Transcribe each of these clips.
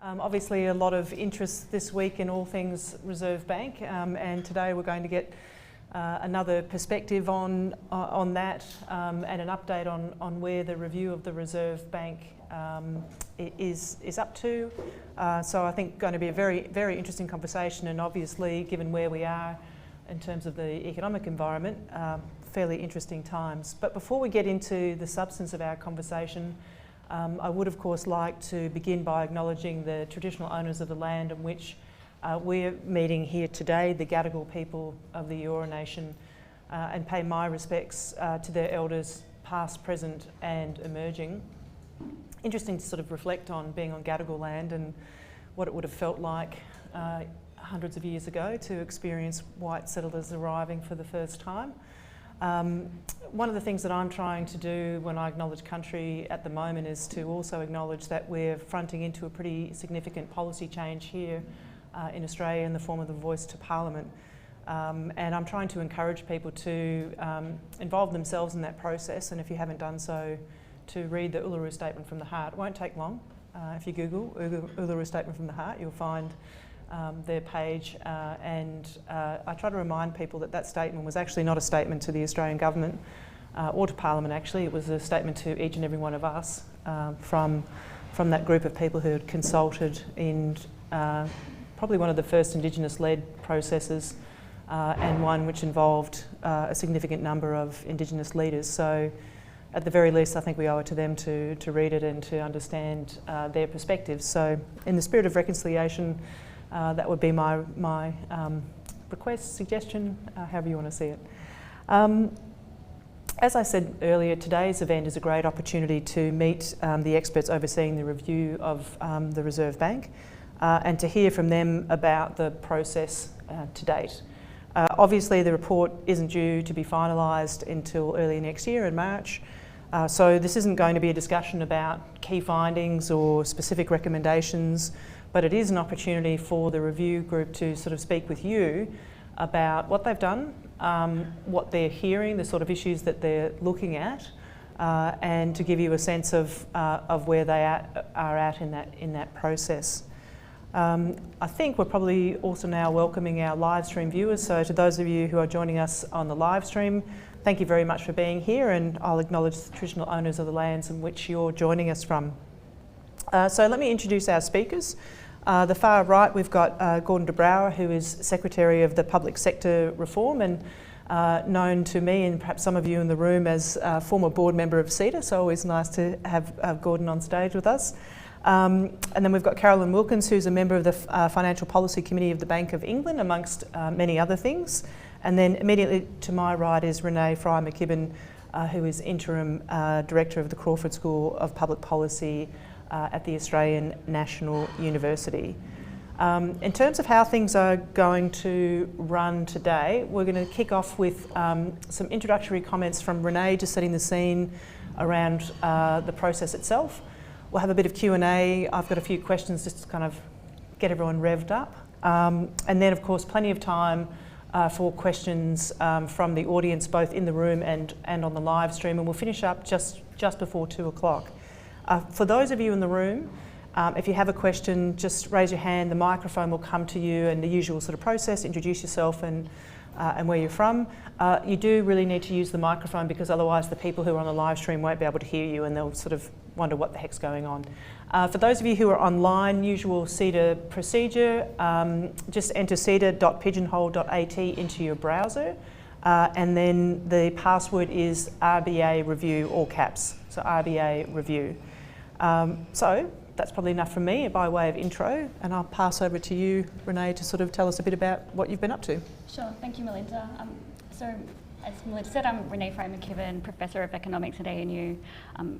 Obviously a lot of interest this week in all things Reserve Bank, and today we're going to get another perspective on that and an update on where the review of the Reserve Bank is up to. So I think going to be a very, very interesting conversation, and obviously given where we are in terms of the economic environment, fairly interesting times. But before we get into the substance of our conversation, I would of course like to begin by acknowledging the traditional owners of the land on which we're meeting here today, the Gadigal people of the Eora Nation, and pay my respects to their elders past, present and emerging. Interesting to sort of reflect on being on Gadigal land and what it would have felt like hundreds of years ago to experience white settlers arriving for the first time. One of the things that I'm trying to do when I acknowledge country at the moment is to also acknowledge that we're fronting into a pretty significant policy change here in Australia in the form of the Voice to Parliament. And I'm trying to encourage people to involve themselves in that process, and if you haven't done so, to read the Uluru Statement from the Heart. It won't take long. If you Google Uluru Statement from the Heart, you'll find their page, and I try to remind people that that statement was actually not a statement to the Australian government or to Parliament actually. It was a statement to each and every one of us from that group of people who had consulted in probably one of the first Indigenous-led processes and one which involved a significant number of Indigenous leaders. So at the very least, I think we owe it to them to read it and to understand their perspectives. So in the spirit of reconciliation, that would be my request, suggestion, however you want to see it. As I said earlier, today's event is a great opportunity to meet the experts overseeing the review of the Reserve Bank and to hear from them about the process to date. Obviously, the report isn't due to be finalised until early next year in March. So this isn't going to be a discussion about key findings or specific recommendations, but it is an opportunity for the review group to sort of speak with you about what they've done, what they're hearing, the sort of issues that they're looking at, and to give you a sense of where they are at in that process. I think we're probably also now welcoming our live stream viewers, so to those of you who are joining us on the live stream, thank you very much for being here, and I'll acknowledge the traditional owners of the lands in which you're joining us from. So let me introduce our speakers. The far right, we've got Gordon de Brouwer, who is Secretary of the Public Sector Reform and known to me and perhaps some of you in the room as a former board member of CEDA, so always nice to have Gordon on stage with us. And then we've got Carolyn Wilkins, who's a member of the Financial Policy Committee of the Bank of England, amongst many other things. And then immediately to my right is Renée Fry-McKibbin, who is Interim Director of the Crawford School of Public Policy at the Australian National University. In terms of how things are going to run today, we're going to kick off with some introductory comments from Renée, just setting the scene around the process itself. We'll have a bit of Q&A. I've got a few questions just to kind of get everyone revved up. And then, of course, plenty of time for questions from the audience, both in the room and on the live stream. And we'll finish up just before 2 o'clock. For those of you in the room, if you have a question, just raise your hand. The microphone will come to you, and the usual sort of process, introduce yourself and where you're from. You do really need to use the microphone, because otherwise the people who are on the live stream won't be able to hear you, and they'll sort of wonder what the heck's going on. For those of you who are online, usual CEDA procedure, just enter ceda.pigeonhole.at into your browser, and then the password is RBA Review, all caps, so RBA Review. So that's probably enough from me by way of intro, and I'll pass over to you, Renée, to sort of tell us a bit about what you've been up to. Sure, thank you, Melinda. So as Melinda said, I'm Renée Fry-McKibbin, Professor of Economics at ANU.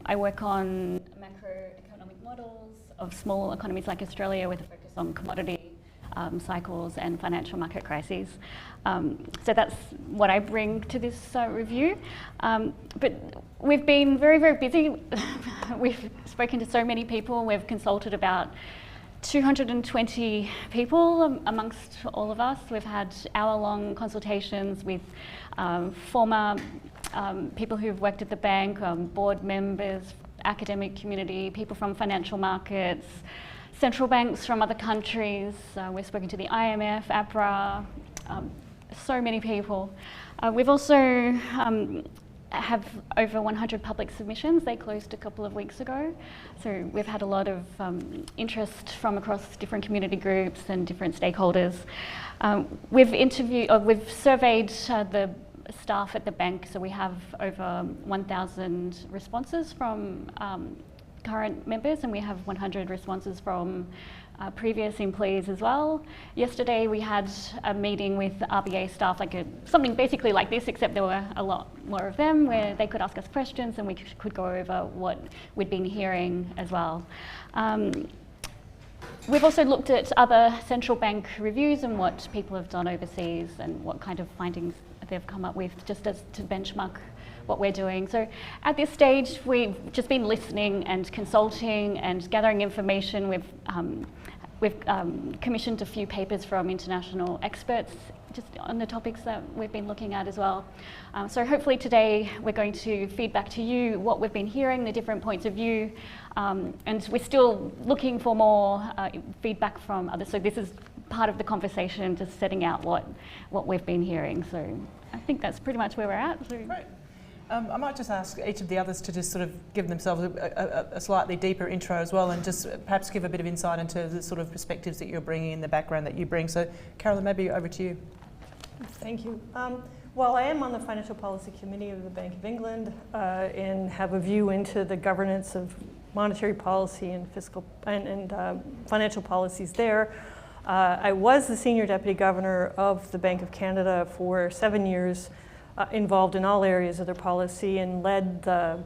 I work on macroeconomic models of small economies like Australia with a focus on commodity cycles and financial market crises. So that's what I bring to this review. But we've been very, very busy. We've spoken to so many people. We've consulted about 220 people amongst all of us. We've had hour-long consultations with former people who've worked at the bank, board members, academic community, people from financial markets, central banks from other countries. We've spoken to the IMF, APRA, so many people. We've also have over 100 public submissions. They closed a couple of weeks ago. So we've had a lot of interest from across different community groups and different stakeholders. We've surveyed the staff at the bank, so we have over 1,000 responses from current members, and we have 100 responses from previous employees as well. Yesterday we had a meeting with RBA staff, something basically like this, except there were a lot more of them, where they could ask us questions and we could go over what we'd been hearing as well. We've also looked at other central bank reviews and what people have done overseas and what kind of findings they've come up with, just as to benchmark what we're doing. So at this stage, we've just been listening and consulting and gathering information. We've commissioned a few papers from international experts just on the topics that we've been looking at as well. So hopefully today we're going to feed back to you what we've been hearing, the different points of view, and we're still looking for more feedback from others. So this is part of the conversation, just setting out what we've been hearing. So I think that's pretty much where we're at. So. Right. I might just ask each of the others to just sort of give themselves a slightly deeper intro as well, and just perhaps give a bit of insight into the sort of perspectives that you're bringing, the background that you bring. So Carolyn, maybe over to you. Thank you. Well, I am on the Financial Policy Committee of the Bank of England and have a view into the governance of monetary policy and fiscal and financial policies there. I was the Senior Deputy Governor of the Bank of Canada for 7 years, involved in all areas of their policy, and led the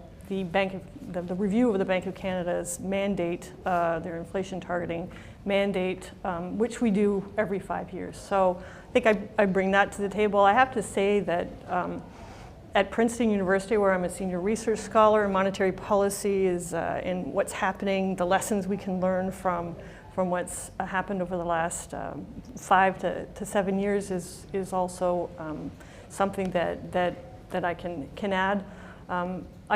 review of the Bank of Canada's mandate, their inflation targeting mandate, which we do every 5 years. So I think I bring that to the table. I have to say that at Princeton University, where I'm a senior research scholar, monetary policy is in what's happening, the lessons we can learn from what's happened over the last 5 to 7 years is also something that I can add.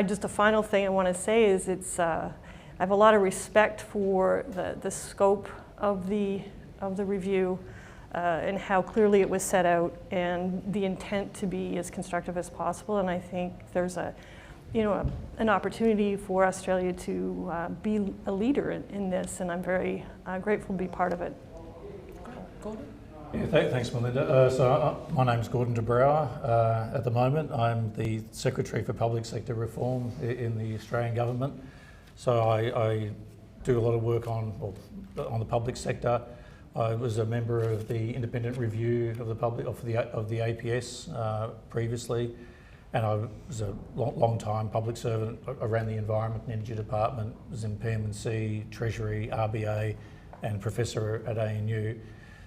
Just a final thing I want to say is I have a lot of respect for the scope of the review and how clearly it was set out, and the intent to be as constructive as possible. And I think there's an opportunity for Australia to be a leader in this, and I'm very grateful to be part of it. Gordon? Yeah, thanks, Melinda. My name's Gordon de Brouwer. At the moment, I'm the Secretary for Public Sector Reform in the Australian Government. So I do a lot of work on the public sector. I was a member of the independent review of the APS previously, and I was a long time public servant around the Environment and Energy Department. Was in PM&C, Treasury, RBA, and Professor at ANU.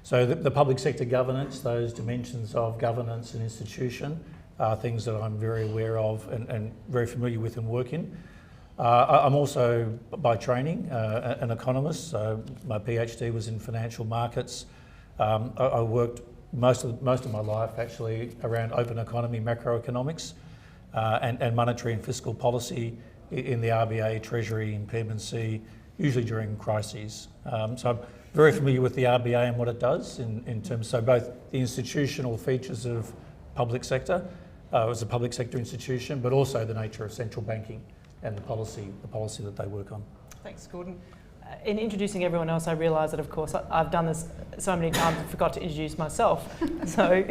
So the public sector governance, those dimensions of governance and institution, are things that I'm very aware of and very familiar with and work in. I'm also, by training, an economist. So my PhD was in financial markets. I worked most of my life actually around open economy, macroeconomics, and monetary and fiscal policy in the RBA, Treasury, and PM&C, usually during crises. So I'm very familiar with the RBA and what it does in terms, so both the institutional features of public sector, as a public sector institution, but also the nature of central banking and the policy that they work on. Thanks, Gordon. In introducing everyone else, I realise that, of course, I've done this so many times I forgot to introduce myself. So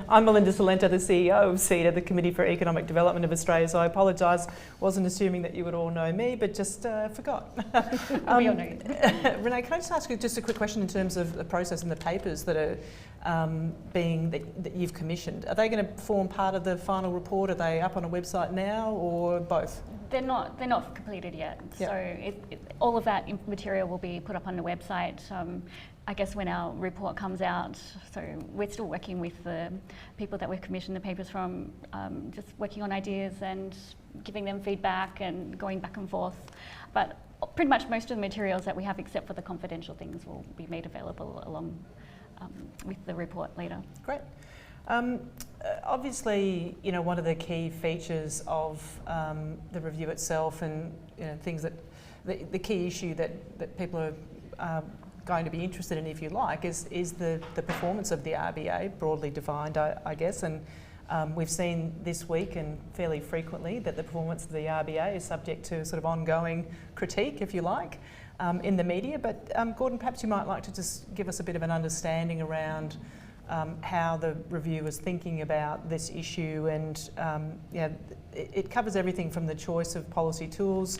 I'm Melinda Cilento, the CEO of CEDA, the Committee for Economic Development of Australia. So I apologise, wasn't assuming that you would all know me, but just forgot. We all know you. Renée, can I just ask you just a quick question in terms of the process and the papers that are that you've commissioned? Are they going to form part of the final report? Are they up on a website now, or both? They're not completed yet. Yep. So all of that material will be put up on the website, I guess, when our report comes out. So we're still working with the people that we've commissioned the papers from, just working on ideas and giving them feedback and going back and forth. But pretty much most of the materials that we have, except for the confidential things, will be made available along with the report later. Great. Obviously, one of the key features of the review itself, and things that the key issue that people are going to be interested in, if you like, is the performance of the RBA, broadly defined, I guess. And we've seen this week and fairly frequently that the performance of the RBA is subject to sort of ongoing critique, if you like, in the media. But Gordon, perhaps you might like to just give us a bit of an understanding around how the review is thinking about this issue. And it covers everything from the choice of policy tools.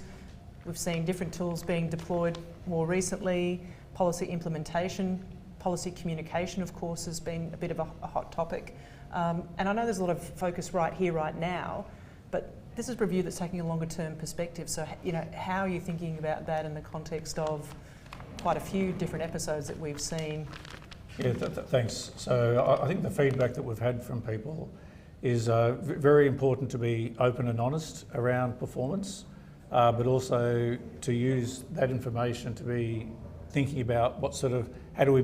We've seen different tools being deployed more recently, policy implementation, policy communication, of course, has been a bit of a hot topic. And I know there's a lot of focus right here, right now, but this is a review that's taking a longer term perspective. So, how are you thinking about that in the context of quite a few different episodes that we've seen? Yeah, thanks. So I think the feedback that we've had from people is very important to be open and honest around performance, but also to use that information to be thinking about how do we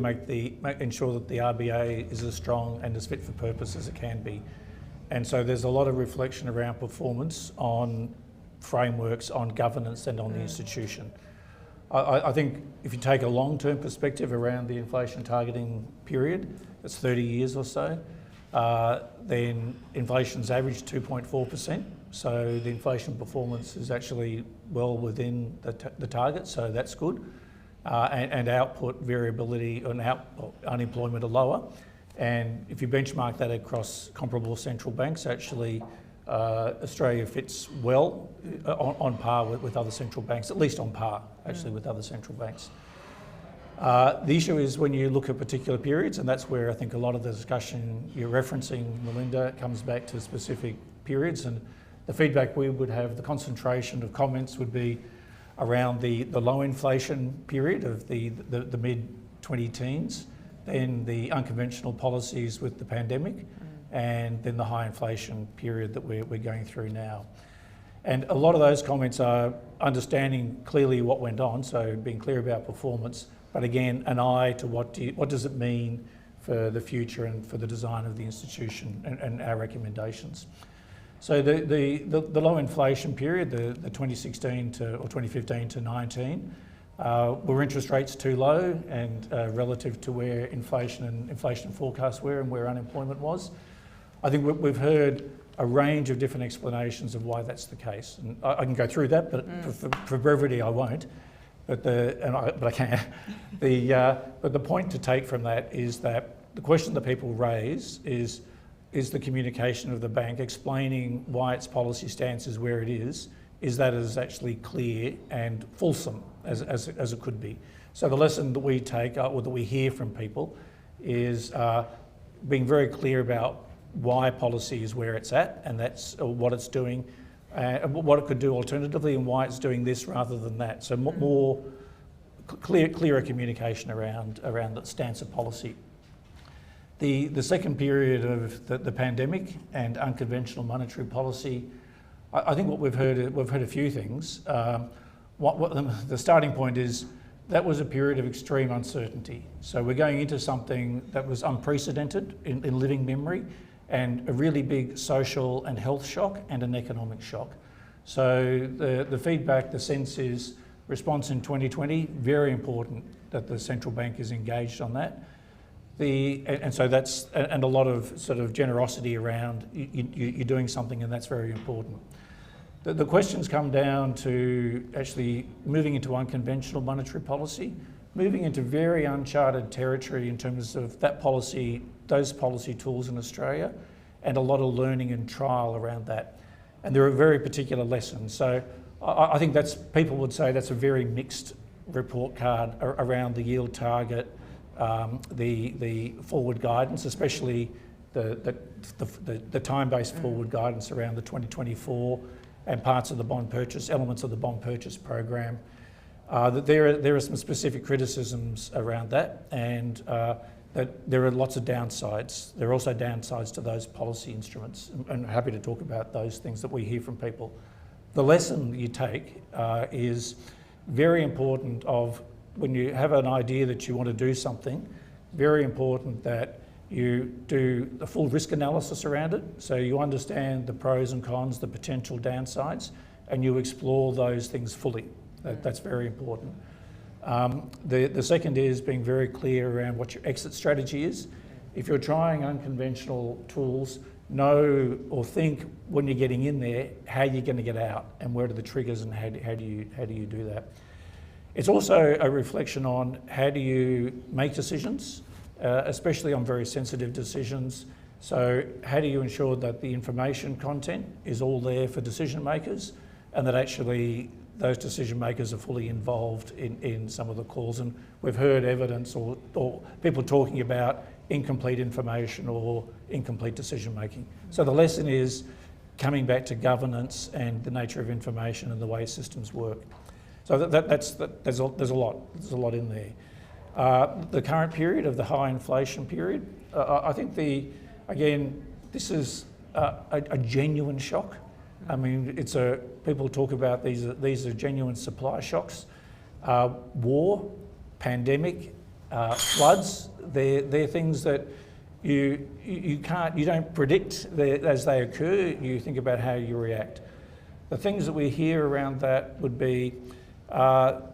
ensure that the RBA is as strong and as fit for purpose as it can be. And so there's a lot of reflection around performance, on frameworks, on governance and on the institution. I think if you take a long-term perspective around the inflation targeting period, it's 30 years or so, then inflation's averaged 2.4%. So the inflation performance is actually well within the target, so that's good. And output variability and unemployment are lower. And if you benchmark that across comparable central banks, actually Australia fits well on par with other central banks, at least on par actually with other central banks. The issue is when you look at particular periods, and that's where I think a lot of the discussion you're referencing, Melinda, comes back to specific periods. And the feedback we would have, the concentration of comments would be around the low inflation period of the mid-20-teens, then the unconventional policies with the pandemic, and then the high inflation period that we're going through now. And a lot of those comments are understanding clearly what went on, so being clear about performance, but again, an eye to what does it mean for the future and for the design of the institution and our recommendations. So the low inflation period, the 2016 or 2015 to 19, were interest rates too low and relative to where inflation forecasts were and where unemployment was? I think we've heard a range of different explanations of why that's the case, and I can go through that, but for brevity I won't. But I can. But the point to take from that is that the question that people raise is the communication of the bank explaining why its policy stance is where it is that it is actually clear and fulsome as it could be. So the lesson that we take or that we hear from people is being very clear about why policy is where it's at, and that's what it's doing, what it could do alternatively, and why it's doing this rather than that. So more clearer communication around the stance of policy. The second period of the pandemic and unconventional monetary policy, I think what we've heard a few things. The starting point is that was a period of extreme uncertainty. So we're going into something that was unprecedented in living memory, and a really big social and health shock and an economic shock. So the feedback, the sense is response in 2020, very important that the central bank is engaged on that. And so that's a lot of sort of generosity around you're doing something, and that's very important. The questions come down to actually moving into unconventional monetary policy, moving into very uncharted territory in terms of that policy, those policy tools in Australia, and a lot of learning and trial around that. And there are very particular lessons. So I think people would say that's a very mixed report card around the yield target, the forward guidance, especially the time-based forward guidance around the 2024 and parts of the bond purchase, elements of the bond purchase program. That there are some specific criticisms around that, and that there are lots of downsides. There are also downsides to those policy instruments, and I'm happy to talk about those things that we hear from people. The lesson you take is very important of when you have an idea that you want to do something, very important that you do the full risk analysis around it, so you understand the pros and cons, the potential downsides, and you explore those things fully. That's very important. The second is being very clear around what your exit strategy is. If you're trying unconventional tools, know or think when you're getting in there how you're going to get out and where are the triggers and how do you do that. It's also a reflection on how do you make decisions, especially on very sensitive decisions. So how do you ensure that the information content is all there for decision makers and that actually those decision makers are fully involved in some of the calls. And we've heard evidence or people talking about incomplete information or incomplete decision making. So the lesson is coming back to governance and the nature of information and the way systems work. So there's a lot in there. The current period of the high inflation period, I think this is a genuine shock. I mean, people talk about these are genuine supply shocks. War, pandemic, floods, they're things that you don't predict as they occur. You think about how you react. The things that we hear around that would be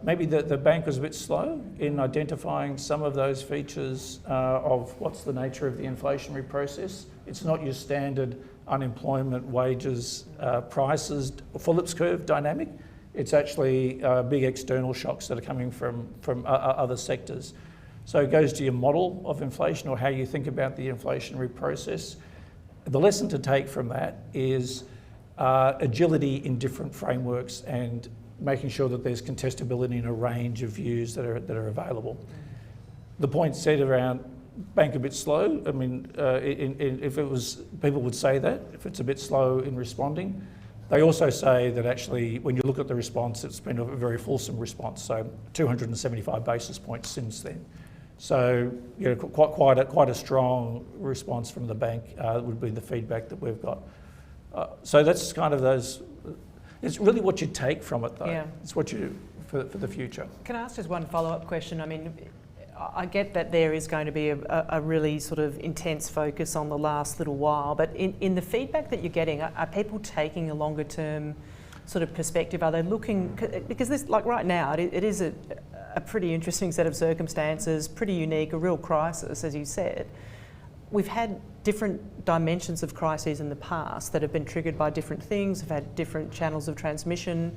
maybe the bank was a bit slow in identifying some of those features of what's the nature of the inflationary process. It's not your standard unemployment, wages, prices, Phillips curve dynamic. It's actually big external shocks that are coming from other sectors. So it goes to your model of inflation or how you think about the inflationary process. The lesson to take from that is agility in different frameworks and making sure that there's contestability in a range of views that are available. The point said around bank a bit slow, I mean, if it was, people would say that, if it's a bit slow in responding. They also say that actually, when you look at the response, it's been a very fulsome response, so 275 basis points since then. So, you know, quite a strong response from the bank would be the feedback that we've got. So that's kind of those. It's really what you take from it, though. Yeah. It's what you for the future. Can I ask just one follow-up question? I mean, I get that there is going to be a really sort of intense focus on the last little while, but in the feedback that you're getting, are people taking a longer term sort of perspective? Are they looking, because this, like right now, it is a pretty interesting set of circumstances, pretty unique, a real crisis, as you said. We've had different dimensions of crises in the past that have been triggered by different things, have had different channels of transmission.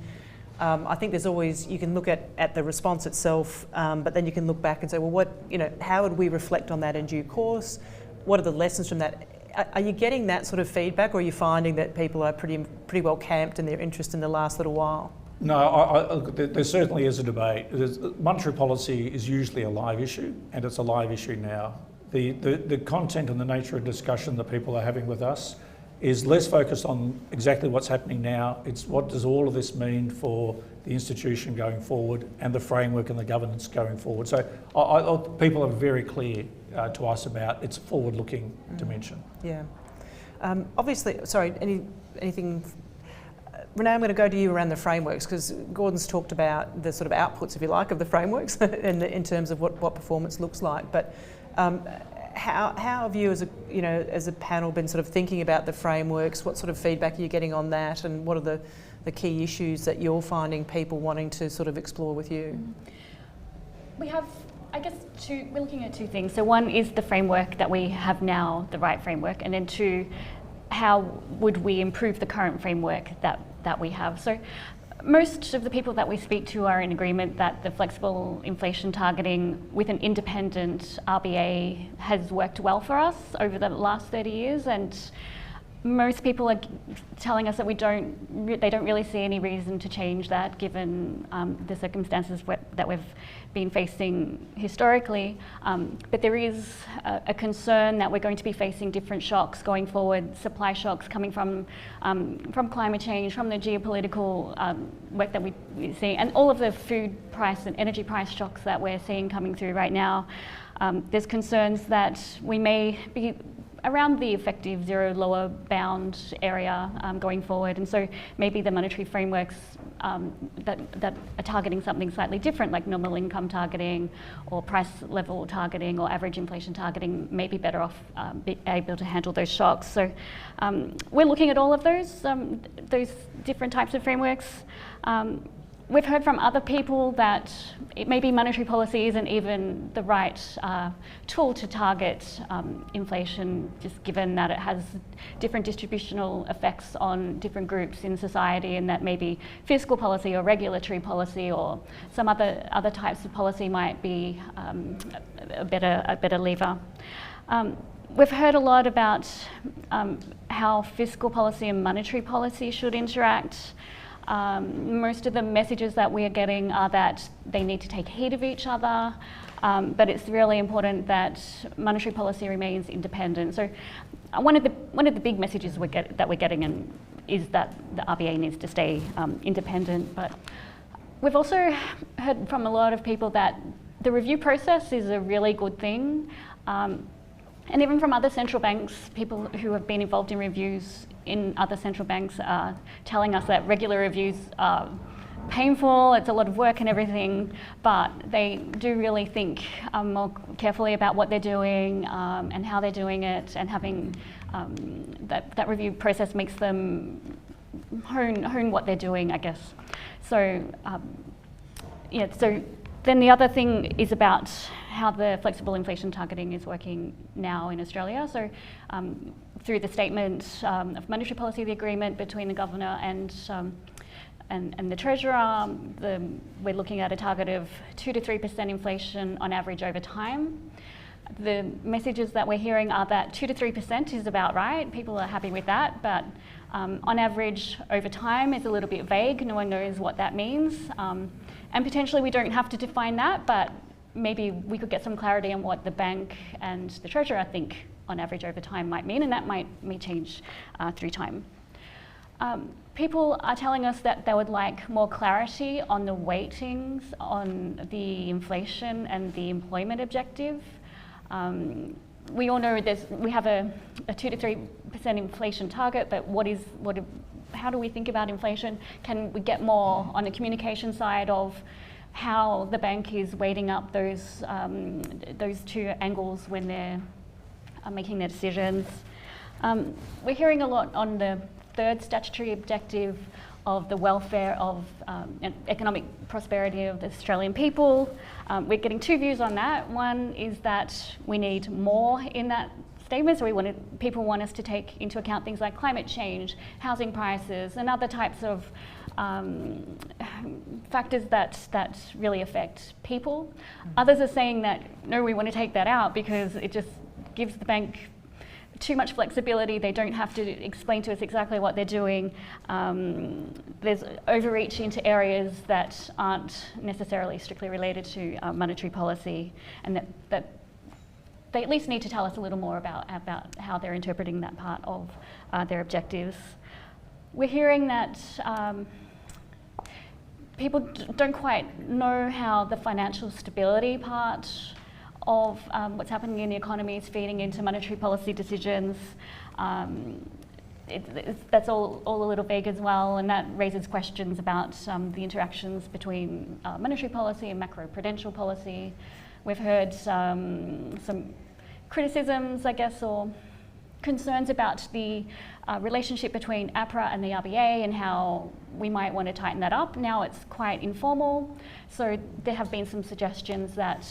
I think there's always, you can look at the response itself, but then you can look back and say, well, how would we reflect on that in due course? What are the lessons from that? Are you getting that sort of feedback, or are you finding that people are pretty well camped in their interest in the last little while? No, there certainly is a debate. Monetary policy is usually a live issue, and it's a live issue now. The content and the nature of discussion that people are having with us is less focused on exactly what's happening now. It's what does all of this mean for the institution going forward and the framework and the governance going forward. So people are very clear to us about its forward-looking dimension. Yeah. Obviously, sorry, anything... Renée, I'm going to go to you around the frameworks, because Gordon's talked about the sort of outputs, if you like, of the frameworks in terms of what performance looks like. But how have you, as a panel, been sort of thinking about the frameworks? What sort of feedback are you getting on that, and what are the key issues that you're finding people wanting to sort of explore with you? We have, I guess, we're looking at two things. So one is the framework that we have now, the right framework, and then two, how would we improve the current framework that we have? So most of the people that we speak to are in agreement that the flexible inflation targeting with an independent RBA has worked well for us over the last 30 years, and most people are telling us that they don't really see any reason to change that, given the circumstances that we've been facing historically. But there is a concern that we're going to be facing different shocks going forward, supply shocks coming from climate change, from the geopolitical work that we see, and all of the food price and energy price shocks that we're seeing coming through right now. There's concerns that we may be around the effective zero lower bound area going forward, and so maybe the monetary frameworks that are targeting something slightly different, like nominal income targeting or price level targeting or average inflation targeting, may be better off able to handle those shocks. So we're looking at all of those different types of frameworks. We've heard from other people that it maybe monetary policy isn't even the right tool to target inflation, just given that it has different distributional effects on different groups in society, and that maybe fiscal policy or regulatory policy or some other types of policy might be a better lever. We've heard a lot about how fiscal policy and monetary policy should interact. Most of the messages that we are getting are that they need to take heed of each other, but it's really important that monetary policy remains independent. So one of the big messages that we're getting is that the RBA needs to stay independent. But we've also heard from a lot of people that the review process is a really good thing. And even from other central banks, people who have been involved in reviews in other central banks are telling us that regular reviews are painful, it's a lot of work and everything, but they do really think more carefully about what they're doing and how they're doing it, and having that review process makes them hone what they're doing, I guess. So, so then the other thing is about how the flexible inflation targeting is working now in Australia. So through the statement of monetary policy, the agreement between the governor and the treasurer, we're looking at a target of 2 to 3% inflation on average over time. The messages that we're hearing are that 2 to 3% is about right. People are happy with that, but on average over time is a little bit vague. No one knows what that means. And potentially we don't have to define that, but maybe we could get some clarity on what the bank and the treasurer think on average over time might mean, and that may change through time. People are telling us that they would like more clarity on the weightings on the inflation and the employment objective. We all know we have a 2 to 3% inflation target, but how do we think about inflation? Can we get more on the communication side of how the bank is weighting up those two angles when they're making their decisions? We're hearing a lot on the third statutory objective of the welfare of and economic prosperity of the Australian people. We're getting two views on that. One is that we need more in that statement, so people want us to take into account things like climate change, housing prices, and other types of factors that really affect people. Others are saying that no, we want to take that out because it just gives the bank too much flexibility. They don't have to explain to us exactly what they're doing. There's overreach into areas that aren't necessarily strictly related to monetary policy, and that they at least need to tell us a little more about how they're interpreting that part of their objectives. We're hearing that people don't quite know how the financial stability part of what's happening in the economy is feeding into monetary policy decisions. That's all a little vague as well, and that raises questions about the interactions between monetary policy and macroprudential policy. We've heard some criticisms, I guess, or concerns about the relationship between APRA and the RBA and how we might want to tighten that up. Now it's quite informal, so there have been some suggestions that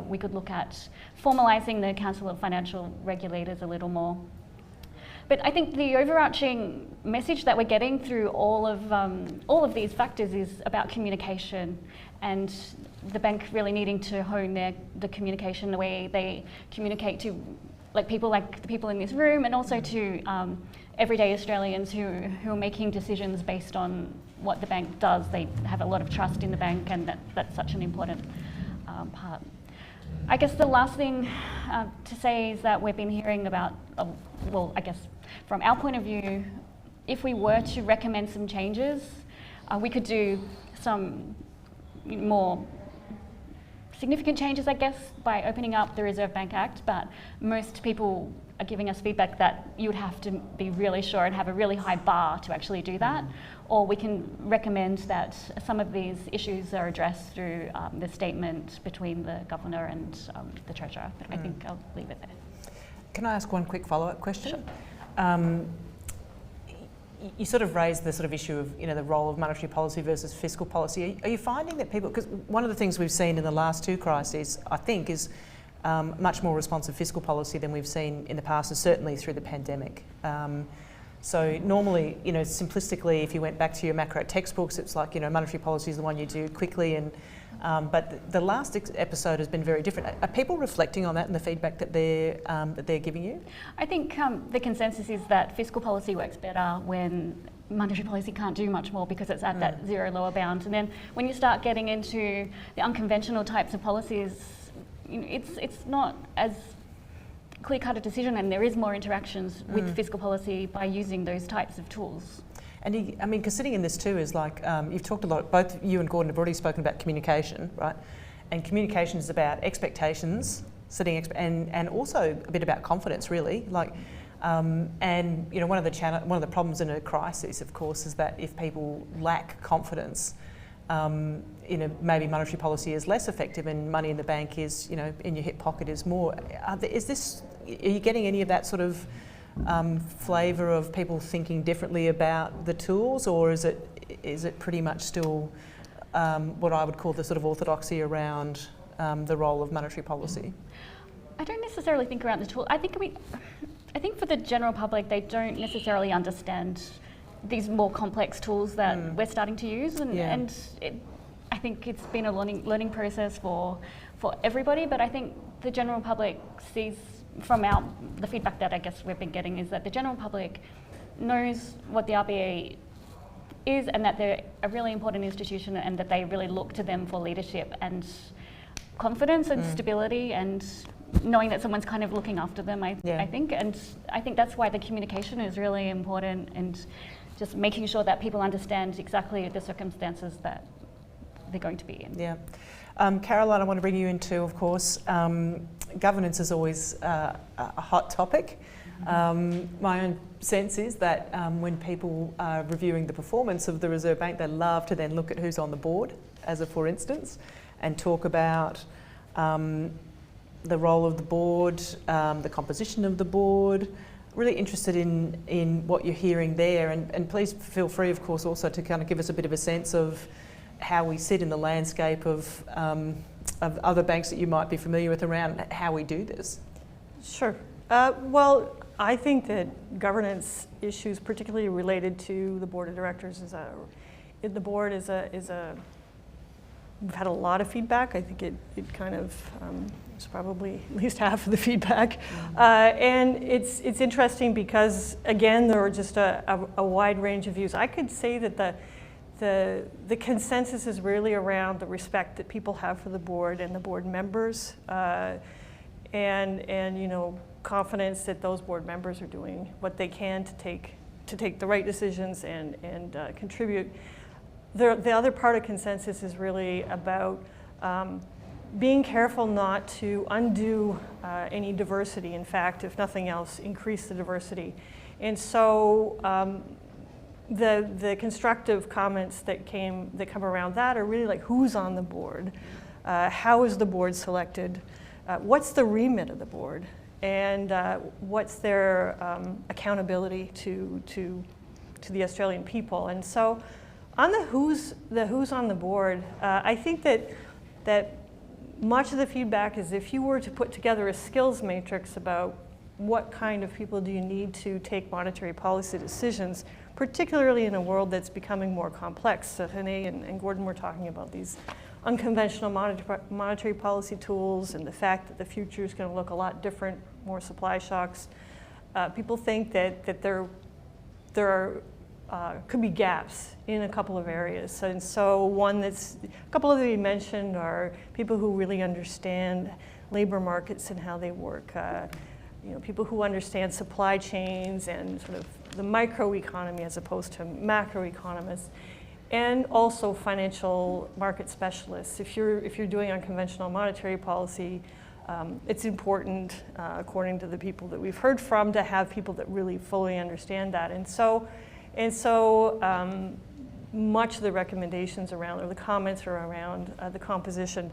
we could look at formalising the Council of Financial Regulators a little more. But I think the overarching message that we're getting through all of these factors is about communication, and the bank really needing to hone the communication, the way they communicate to the people in this room, and also to everyday Australians who are making decisions based on what the bank does. They have a lot of trust in the bank, and that's such an important part. I guess the last thing to say is that we've been hearing about, I guess from our point of view, if we were to recommend some changes, we could do some more significant changes, I guess, by opening up the Reserve Bank Act, but most people are giving us feedback that you would have to be really sure and have a really high bar to actually do that. Or we can recommend that some of these issues are addressed through the statement between the Governor and the Treasurer. But I think I'll leave it there. Can I ask one quick follow-up question? Sure. you sort of raised the sort of issue of, the role of monetary policy versus fiscal policy. Are you finding that people, because one of the things we've seen in the last two crises, I think, is much more responsive fiscal policy than we've seen in the past, and certainly through the pandemic. So normally, simplistically, if you went back to your macro textbooks, it's like, monetary policy is the one you do quickly, and but the last episode has been very different. Are people reflecting on that and the feedback that they're giving you? I think the consensus is that fiscal policy works better when monetary policy can't do much more because it's at that zero lower bound. And then when you start getting into the unconventional types of policies, it's not as clear-cut a decision, and there is more interactions with fiscal policy by using those types of tools. And because sitting in this too is like, you've talked a lot, both you and Gordon have already spoken about communication, right? And communication is about expectations, and also a bit about confidence, really. Like, one of the problems in a crisis, of course, is that if people lack confidence, maybe monetary policy is less effective, and money in the bank is, in your hip pocket is more. Are you getting any of that sort of flavour of people thinking differently about the tools, or is it pretty much still what I would call the sort of orthodoxy around the role of monetary policy? I don't necessarily think around the tool. I think for the general public, they don't necessarily understand these more complex tools that we're starting to use, and I think it's been a learning process for everybody. But I think the general public sees from the feedback that I guess we've been getting is that the general public knows what the RBA is, and that they're a really important institution, and that they really look to them for leadership and confidence and stability, and knowing that someone's kind of looking after them, I think. And I think that's why the communication is really important, and just making sure that people understand exactly the circumstances that they're going to be in. Yeah. Carolyn, I want to bring you into, of course, governance is always a hot topic. My own sense is that when people are reviewing the performance of the Reserve Bank, they love to then look at who's on the board, as a for instance, and talk about the role of the board, the composition of the board. Really interested in what you're hearing there, and please feel free, of course, also to kind of give us a bit of a sense of how we sit in the landscape of other banks that you might be familiar with around how we do this. Sure. Well, I think that governance issues, particularly related to the board of directors, we've had a lot of feedback. I think it kind of it's probably at least half of the feedback, and it's interesting because again there are just a wide range of views. I could say that the consensus is really around the respect that people have for the board and the board members, and confidence that those board members are doing what they can to take the right decisions and contribute. The other part of consensus is really about being careful not to undo any diversity. In fact, if nothing else, increase the diversity. And so the constructive comments that come around that are really like, who's on the board? How is the board selected? What's the remit of the board? And what's their accountability to the Australian people? And so on the who's on the board, I think that much of the feedback is if you were to put together a skills matrix about what kind of people do you need to take monetary policy decisions, particularly in a world that's becoming more complex. So Renée and Gordon were talking about these unconventional monetary policy tools and the fact that the future is going to look a lot different, more supply shocks. People think that there could be gaps in a couple of areas. And so a couple of them you mentioned are people who really understand labor markets and how they work. People who understand supply chains and sort of the microeconomy as opposed to macroeconomists, and also financial market specialists. If you're doing unconventional monetary policy, it's important, according to the people that we've heard from, to have people that really fully understand that. And so much of the recommendations around, or the comments are around the composition.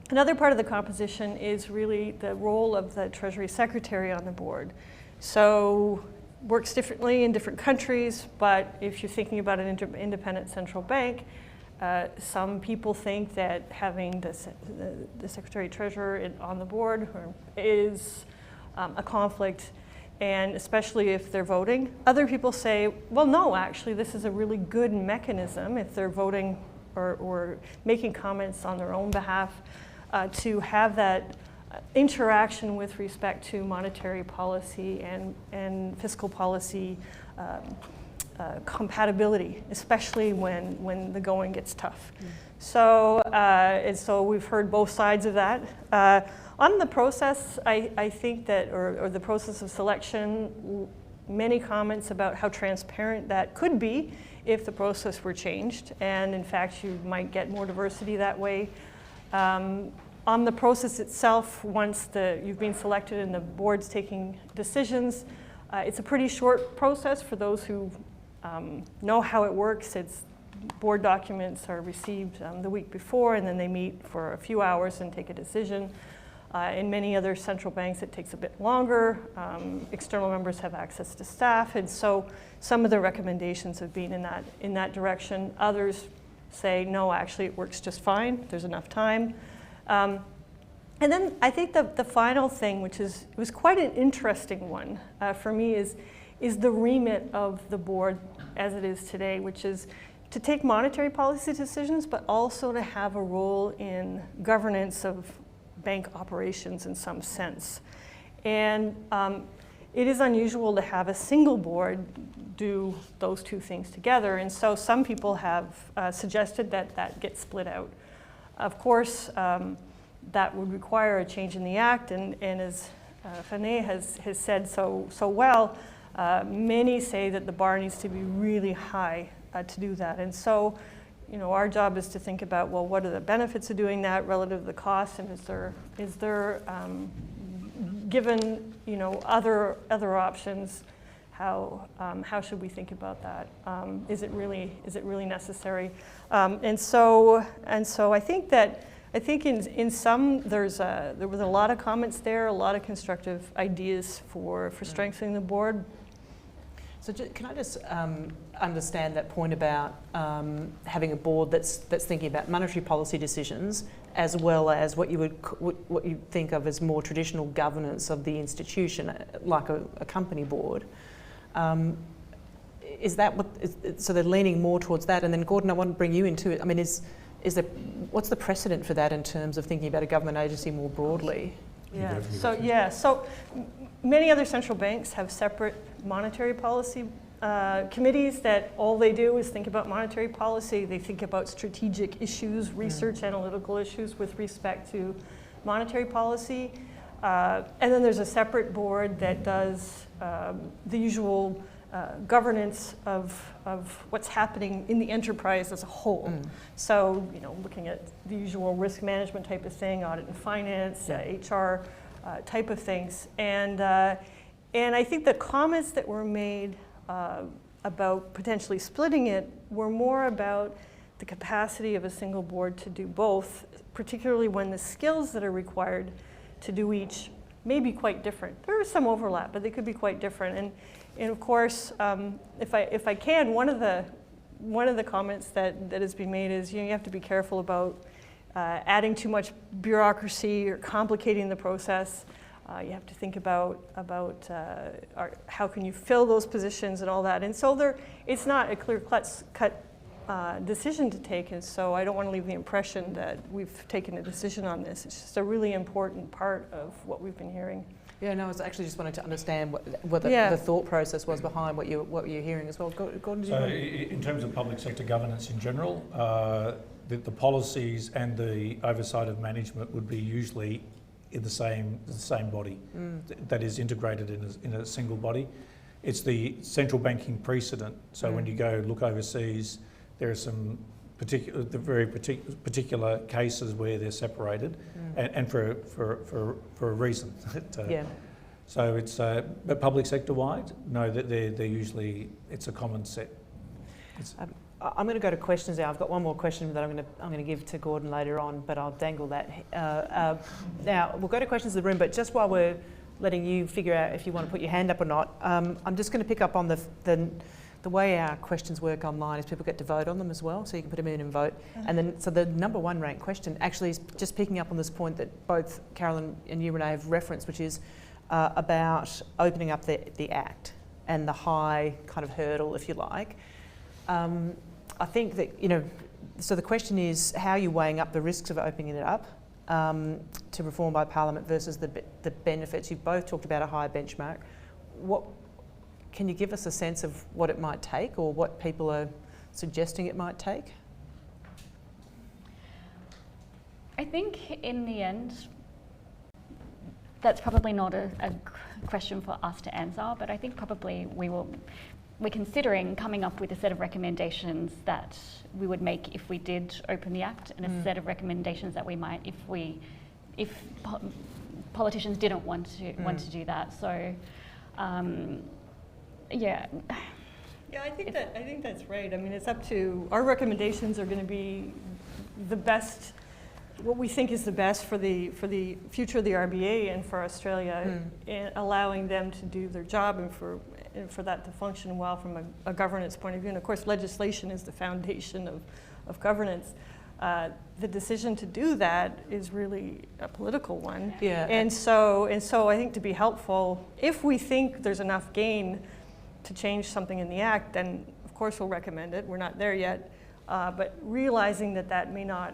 Another part of the composition is really the role of the Treasury Secretary on the board. So works differently in different countries, but if you're thinking about an independent central bank, some people think that having the Secretary-Treasurer on the board is a conflict, and especially if they're voting. Other people say, well, no, actually, this is a really good mechanism if they're voting or making comments on their own behalf to have that interaction with respect to monetary policy and fiscal policy compatibility, especially when the going gets tough. So, and so we've heard both sides of that. On the process, I think that, or the process of selection, many comments about how transparent that could be if the process were changed, and in fact you might get more diversity that way. On the process itself, once you've been selected and the board's taking decisions, it's a pretty short process for those who know how it works. Board documents are received the week before, and then they meet for a few hours and take a decision. In many other central banks, it takes a bit longer. External members have access to staff, and so some of the recommendations have been in that direction. Others say, no, actually, it works just fine. There's enough time. And then I think the final thing, which was quite an interesting one for me, is the remit of the board as it is today, which is to take monetary policy decisions, but also to have a role in governance of bank operations in some sense. And it is unusual to have a single board do those two things together. And so some people have suggested that gets split out. Of course, that would require a change in the Act, and as Renée has said so well, many say that the bar needs to be really high to do that. And so, our job is to think about, well, what are the benefits of doing that relative to the cost, and is there given other options, how should we think about that? Is it really necessary? And so I think in some there was a lot of comments there, a lot of constructive ideas for strengthening the board. So can I just understand that point about having a board that's thinking about monetary policy decisions as well as what you think of as more traditional governance of the institution, like a company board? Is that so they're leaning more towards that? And then Gordon, I want to bring you into it. I mean, what's the precedent for that in terms of thinking about a government agency more broadly? So many other central banks have separate monetary policy committees that all they do is think about monetary policy. They think about strategic issues, research, analytical issues with respect to monetary policy. And then there's a separate board that does the usual governance of what's happening in the enterprise as a whole. So, looking at the usual risk management type of thing, audit and finance, HR type of things. And I think the comments that were made about potentially splitting it were more about the capacity of a single board to do both, particularly when the skills that are required to do each may be quite different. There is some overlap, but they could be quite different. And of course, if I can, one of the comments that has been made is you have to be careful about adding too much bureaucracy or complicating the process. You have to think about how can you fill those positions and all that. And so it's not a clear-cut decision to take, and so I don't want to leave the impression that we've taken a decision on this. It's just a really important part of what we've been hearing. Yeah, no, I was actually just wanting to understand what the thought process was behind what you're hearing as well. Gordon, so in terms of public sector governance in general, the policies and the oversight of management would be usually in the same body that is integrated in a single body. It's the central banking precedent. So when you go look overseas, there are some very particular cases where they're separated, and for a reason. So it's but public sector wide, no, they're usually it's a common set. I'm going to go to questions now. I've got one more question that I'm going to give to Gordon later on, but I'll dangle that. Now we'll go to questions in the room. But just while we're letting you figure out if you want to put your hand up or not. I'm just going to pick up on the way our questions work online is people get to vote on them as well, so you can put them in and vote. And then, so the number one ranked question actually is just picking up on this point that both Carolyn and you, Renée, have referenced, which is about opening up the Act and the high kind of hurdle, if you like. I think that, so the question is how are you weighing up the risks of opening it up to reform by Parliament versus the benefits? You've both talked about a higher benchmark. Can you give us a sense of what it might take or what people are suggesting it might take? I think in the end, that's probably not a question for us to answer, but I think probably we're considering coming up with a set of recommendations that we would make if we did open the Act, and a set of recommendations that we might if politicians didn't want to do that. So. Yeah, I think that's right. I mean, it's up to our recommendations are going to be the best, what we think is the best for the future of the RBA and for Australia, and allowing them to do their job and for that to function well from a governance point of view. And of course, legislation is the foundation of governance. The decision to do that is really a political one. Yeah. And so I think to be helpful, if we think there's enough gain to change something in the Act, then of course we'll recommend it. We're not there yet, but realizing that may not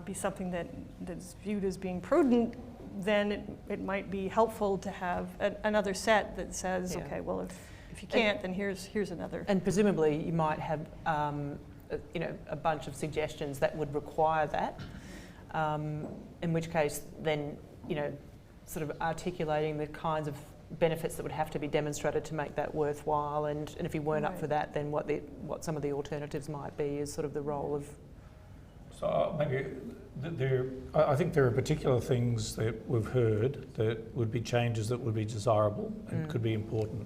be something that's viewed as being prudent, then it might be helpful to have another set that says, okay, well if you can't, then here's another. And presumably you might have a bunch of suggestions that would require that, in which case then, sort of articulating the kinds of benefits that would have to be demonstrated to make that worthwhile, and if you weren't up for that, then what some of the alternatives might be is sort of the role of. So maybe I think there are particular things that we've heard that would be changes that would be desirable and could be important.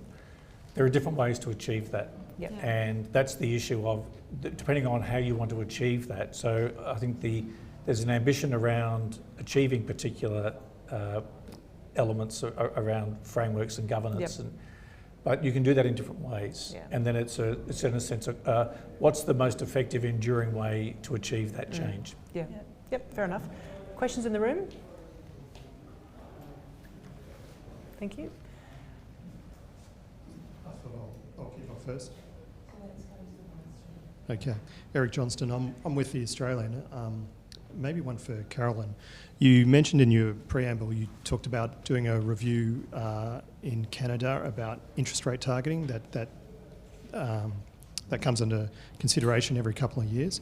There are different ways to achieve that. Yep. And that's the issue of, depending on how you want to achieve that. So I think there's an ambition around achieving particular elements around frameworks and governance, but you can do that in different ways. Yeah. And then it's in a sense of what's the most effective, enduring way to achieve that change. Yeah. Yep, fair enough. Questions in the room? Thank you. I'll kick off first. Okay, Eric Johnston, I'm with the Australian. Maybe one for Carolyn. You mentioned in your preamble, you talked about doing a review in Canada about interest rate targeting, that comes under consideration every couple of years.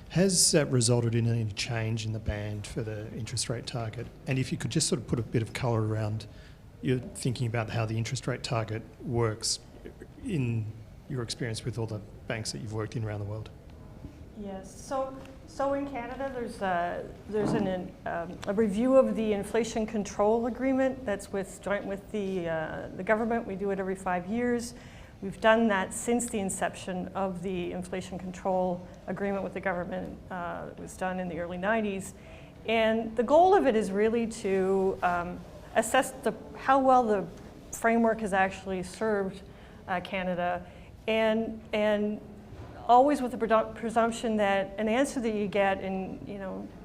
Has that resulted in any change in the band for the interest rate target? And if you could just sort of put a bit of colour around your thinking about how the interest rate target works in your experience with all the banks that you've worked in around the world. Yes, so in Canada there's a review of the inflation control agreement that's joint with the government. We do it every 5 years. We've done that since the inception of the inflation control agreement with the government. It was done in the early 90s. And the goal of it is really to assess how well the framework has actually served Canada, and always with the presumption that an answer that you get in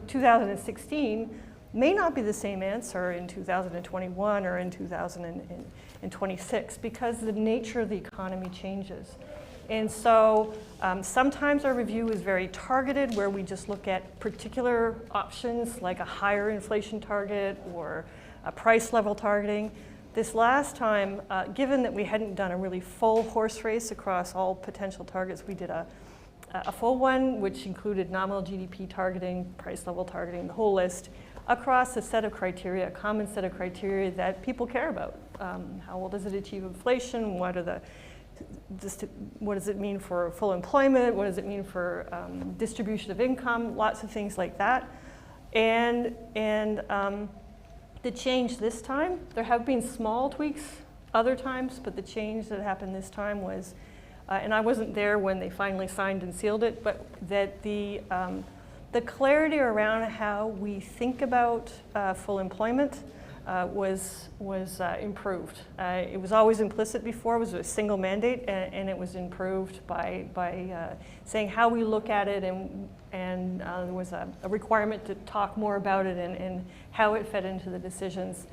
2016 may not be the same answer in 2021 or in 2026, because the nature of the economy changes. And so sometimes our review is very targeted, where we just look at particular options like a higher inflation target or a price level targeting. This last time, given that we hadn't done a really full horse race across all potential targets, we did a full one, which included nominal GDP targeting, price level targeting, the whole list, across a set of criteria, a common set of criteria that people care about. How well does it achieve inflation? What does it mean for full employment? What does it mean for distribution of income? Lots of things like that. And the change this time, there have been small tweaks other times, but the change that happened this time was, and I wasn't there when they finally signed and sealed it, but that the clarity around how we think about full employment was improved. It was always implicit before. It was a single mandate, and it was improved by saying how we look at it, and there was a requirement to talk more about it and how it fed into the decisions.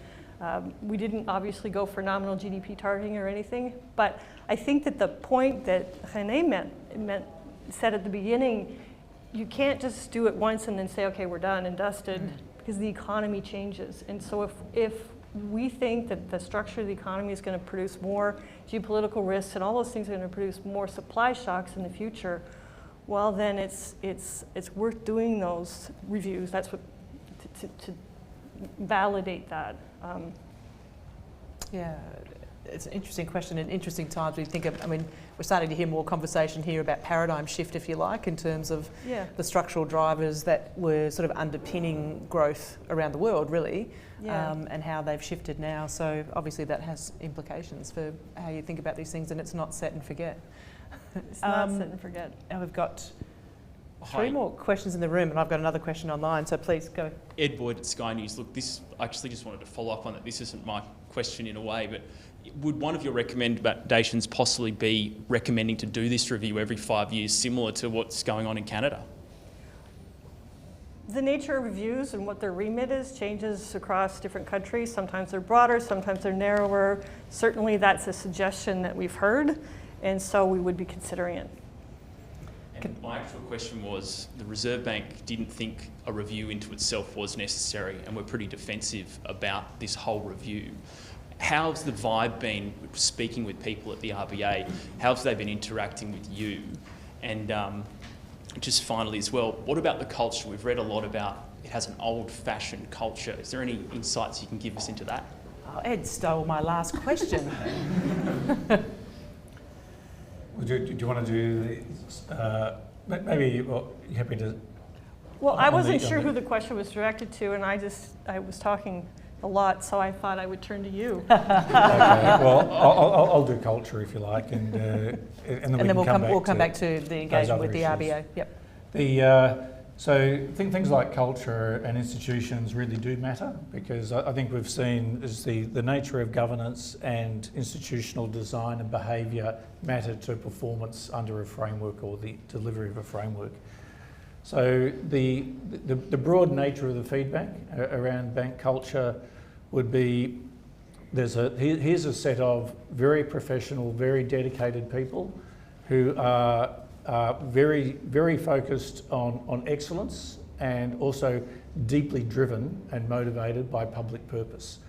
We didn't obviously go for nominal GDP targeting or anything, but I think that the point that Renée said at the beginning, you can't just do it once and then say, okay, we're done and dusted, because the economy changes. And so if we think that the structure of the economy is going to produce more geopolitical risks and all those things are going to produce more supply shocks in the future, well, then it's worth doing those reviews. That's what to validate that. Yeah, it's an interesting question and interesting times. We think of, I mean, we're starting to hear more conversation here about paradigm shift, if you like, in terms of the structural drivers that were sort of underpinning growth around the world, really, and how they've shifted now. So obviously that has implications for how you think about these things, and it's not set and forget. It's not set and forget. And we've got three more questions in the room, and I've got another question online, so please go. Ed Boyd at Sky News. Look, this, I actually just wanted to follow up on that. This isn't my question in a way, but would one of your recommendations possibly be recommending to do this review every 5 years, similar to what's going on in Canada? The nature of reviews and what their remit is changes across different countries. Sometimes they're broader, sometimes they're narrower. Certainly that's a suggestion that we've heard, and so we would be considering it. And my actual question was, the Reserve Bank didn't think a review into itself was necessary, and were pretty defensive about this whole review. How's the vibe been speaking with people at the RBA? How's they been interacting with you? And just finally as well, what about the culture? We've read a lot about it has an old-fashioned culture. Is there any insights you can give us into that? Oh, Ed stole my last question. Do you want to do the, maybe you're happy to... Well, I wasn't sure who the question was directed to, and I was talking a lot, so I thought I would turn to you. Okay, well, I'll do culture if you like, and then we'll come back to the engagement with the RBA. Yep. So things like culture and institutions really do matter, because I think we've seen is the nature of governance and institutional design and behaviour matter to performance under a framework or the delivery of a framework. So the broad nature of the feedback around bank culture would be here's a set of very professional, very dedicated people who are very, very focused on excellence and also deeply driven and motivated by public purpose.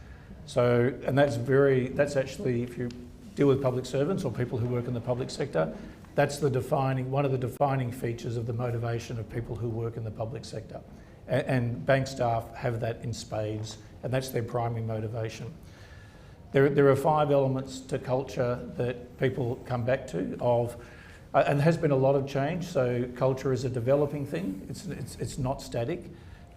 So, and that's actually, if you deal with public servants or people who work in the public sector, that's one of the defining features of the motivation of people who work in the public sector. And bank staff have that in spades, and that's their primary motivation. There are 5 elements to culture that people come back to and there has been a lot of change. So culture is a developing thing. It's not static.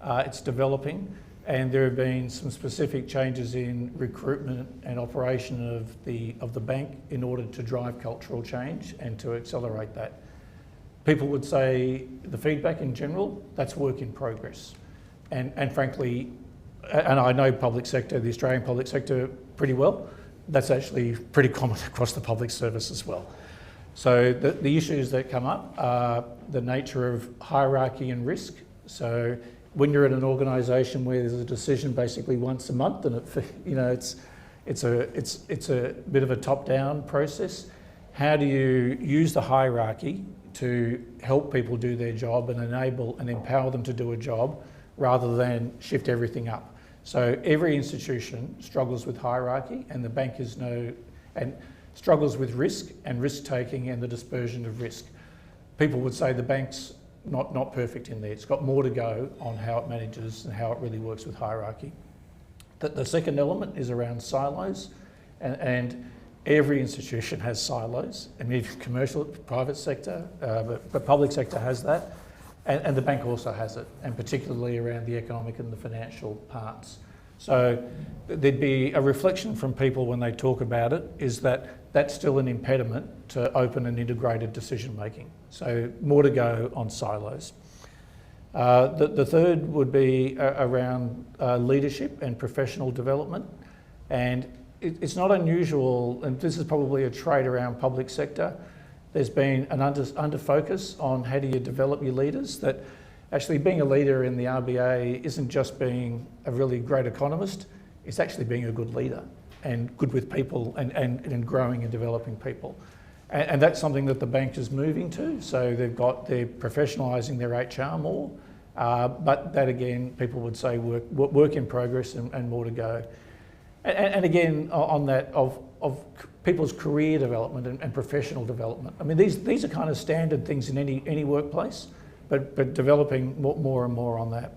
It's developing, and there have been some specific changes in recruitment and operation of the bank in order to drive cultural change and to accelerate that. People would say the feedback in general, that's work in progress, and frankly, and I know public sector, the Australian public sector pretty well. That's actually pretty common across the public service as well. So the issues that come up are the nature of hierarchy and risk. So when you're in an organisation where there's a decision basically once a month, and it's a bit of a top-down process, how do you use the hierarchy to help people do their job and enable and empower them to do a job rather than shift everything up? So every institution struggles with hierarchy, and the bank struggles with risk and risk-taking and the dispersion of risk. People would say the bank's not perfect in there. It's got more to go on how it manages and how it really works with hierarchy. The second element is around silos, and every institution has silos. I mean, commercial, private sector, but public sector has that, and the bank also has it, and particularly around the economic and the financial parts. So there'd be a reflection from people when they talk about it, is that that's still an impediment to open and integrated decision making. So more to go on silos. The third would be around leadership and professional development. And it's not unusual, and this is probably a trait around public sector. There's been an under focus on how do you develop your leaders, that actually being a leader in the RBA isn't just being a really great economist, it's actually being a good leader and good with people and growing and developing people. And that's something that the bank is moving to. So they're professionalising their HR more, but that again, people would say work in progress and more to go. And again, on that of people's career development and professional development. I mean, these are kind of standard things in any workplace, but developing more and more on that.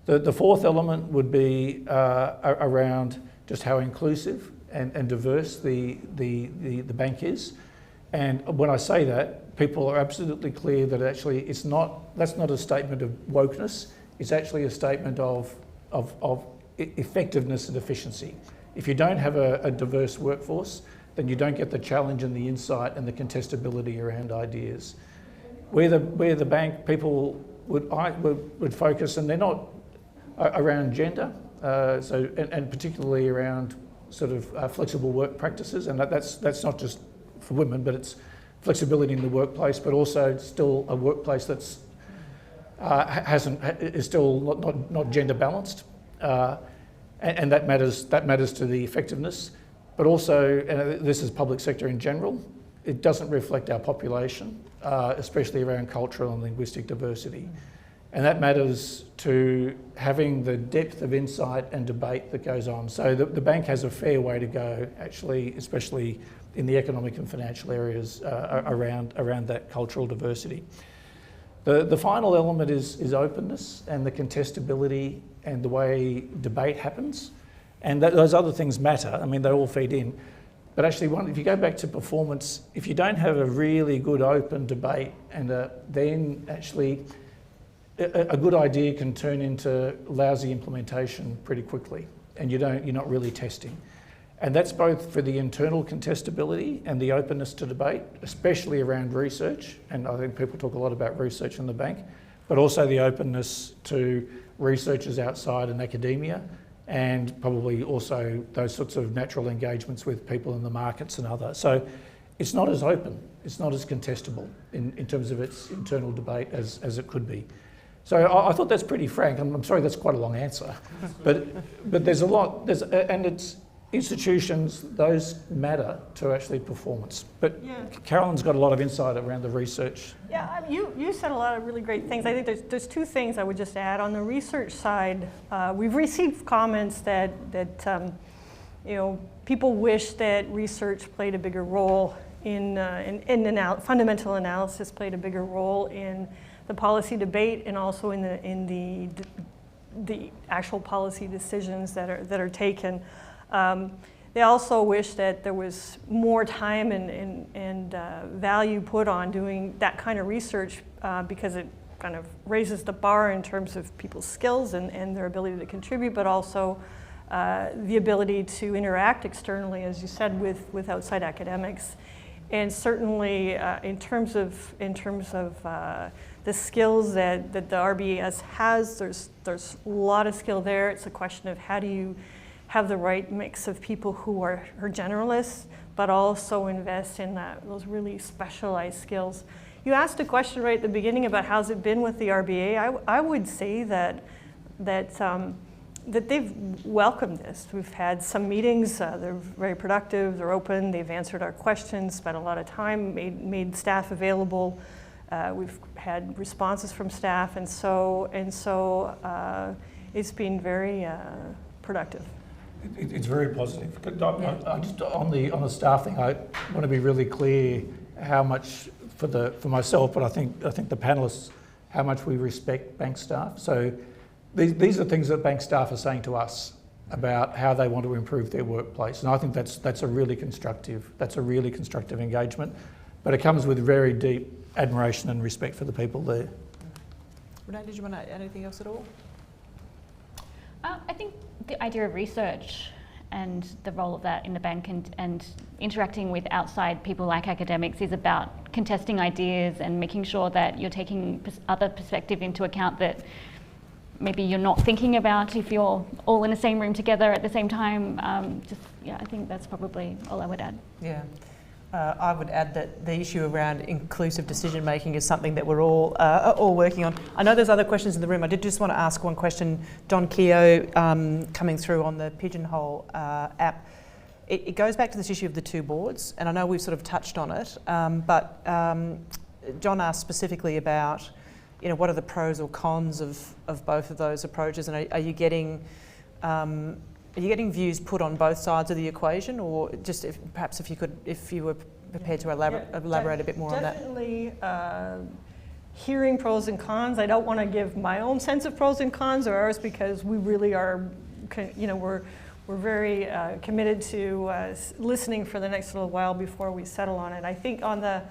The fourth element would be around just how inclusive and diverse the bank is. And when I say that, people are absolutely clear that actually that's not a statement of wokeness, it's actually a statement of effectiveness and efficiency. If you don't have a diverse workforce, then you don't get the challenge and the insight and the contestability around ideas. Where the bank people would focus, and they're not around gender, and particularly around sort of flexible work practices, and that's not just for women, but it's flexibility in the workplace, but also still a workplace that's is still not gender balanced, and that matters to the effectiveness. But also, and this is public sector in general, it doesn't reflect our population, especially around cultural and linguistic diversity. And that matters to having the depth of insight and debate that goes on. So the bank has a fair way to go, actually, especially in the economic and financial areas around that cultural diversity. The final element is openness and the contestability and the way debate happens. And those other things matter. I mean, they all feed in. But actually, if you go back to performance, if you don't have a really good open debate, and then actually a good idea can turn into lousy implementation pretty quickly, and you're not really testing. And that's both for the internal contestability and the openness to debate, especially around research. And I think people talk a lot about research in the bank, but also the openness to researchers outside in academia, and probably also those sorts of natural engagements with people in the markets and other. So it's not as open, it's not as contestable in terms of its internal debate as it could be. So I thought that's pretty frank. I'm sorry, that's quite a long answer, but there's a lot. And it's institutions, those matter to actually performance. But yeah. Carolyn's got a lot of insight around the research. Yeah, you said a lot of really great things. I think there's two things I would just add. On the research side, we've received comments that people wish that research played a bigger role in fundamental analysis, played a bigger role in the policy debate, and also in the actual policy decisions that are taken. They also wish that there was more time and value put on doing that kind of research because it kind of raises the bar in terms of people's skills and their ability to contribute, but also the ability to interact externally, as you said, with outside academics. And certainly in terms of the skills that the RBAS has, there's a lot of skill there. It's a question of how do you have the right mix of people who are generalists, but also invest in those really specialized skills. You asked a question right at the beginning about how's it been with the RBA. I would say that they've welcomed this. We've had some meetings, they're very productive, they're open, they've answered our questions, spent a lot of time, made staff available. We've had responses from staff, and so it's been very productive. It's very positive. I just on the staff thing, I want to be really clear how much for myself, but I think the panelists, how much we respect bank staff. So these are things that bank staff are saying to us about how they want to improve their workplace, and I think that's a really constructive engagement. But it comes with very deep admiration and respect for the people there. Renée, did you want to add anything else at all? I think the idea of research and the role of that in the bank, and interacting with outside people like academics is about contesting ideas and making sure that you're taking other perspective into account that maybe you're not thinking about if you're all in the same room together at the same time. I think that's probably all I would add. Yeah. I would add that the issue around inclusive decision making is something that we're all working on. I know there's other questions in the room. I did just want to ask one question. Don Keogh, coming through on the Pigeonhole app. It goes back to this issue of the two boards, and I know we've sort of touched on it, but John asked specifically about, what are the pros or cons of both of those approaches, and are you getting views put on both sides of the equation, or just if you were prepared to elaborate a bit more on that? Definitely hearing pros and cons. I don't want to give my own sense of pros and cons or ours, because we really are, we're very committed to listening for the next little while before we settle on it. I think on the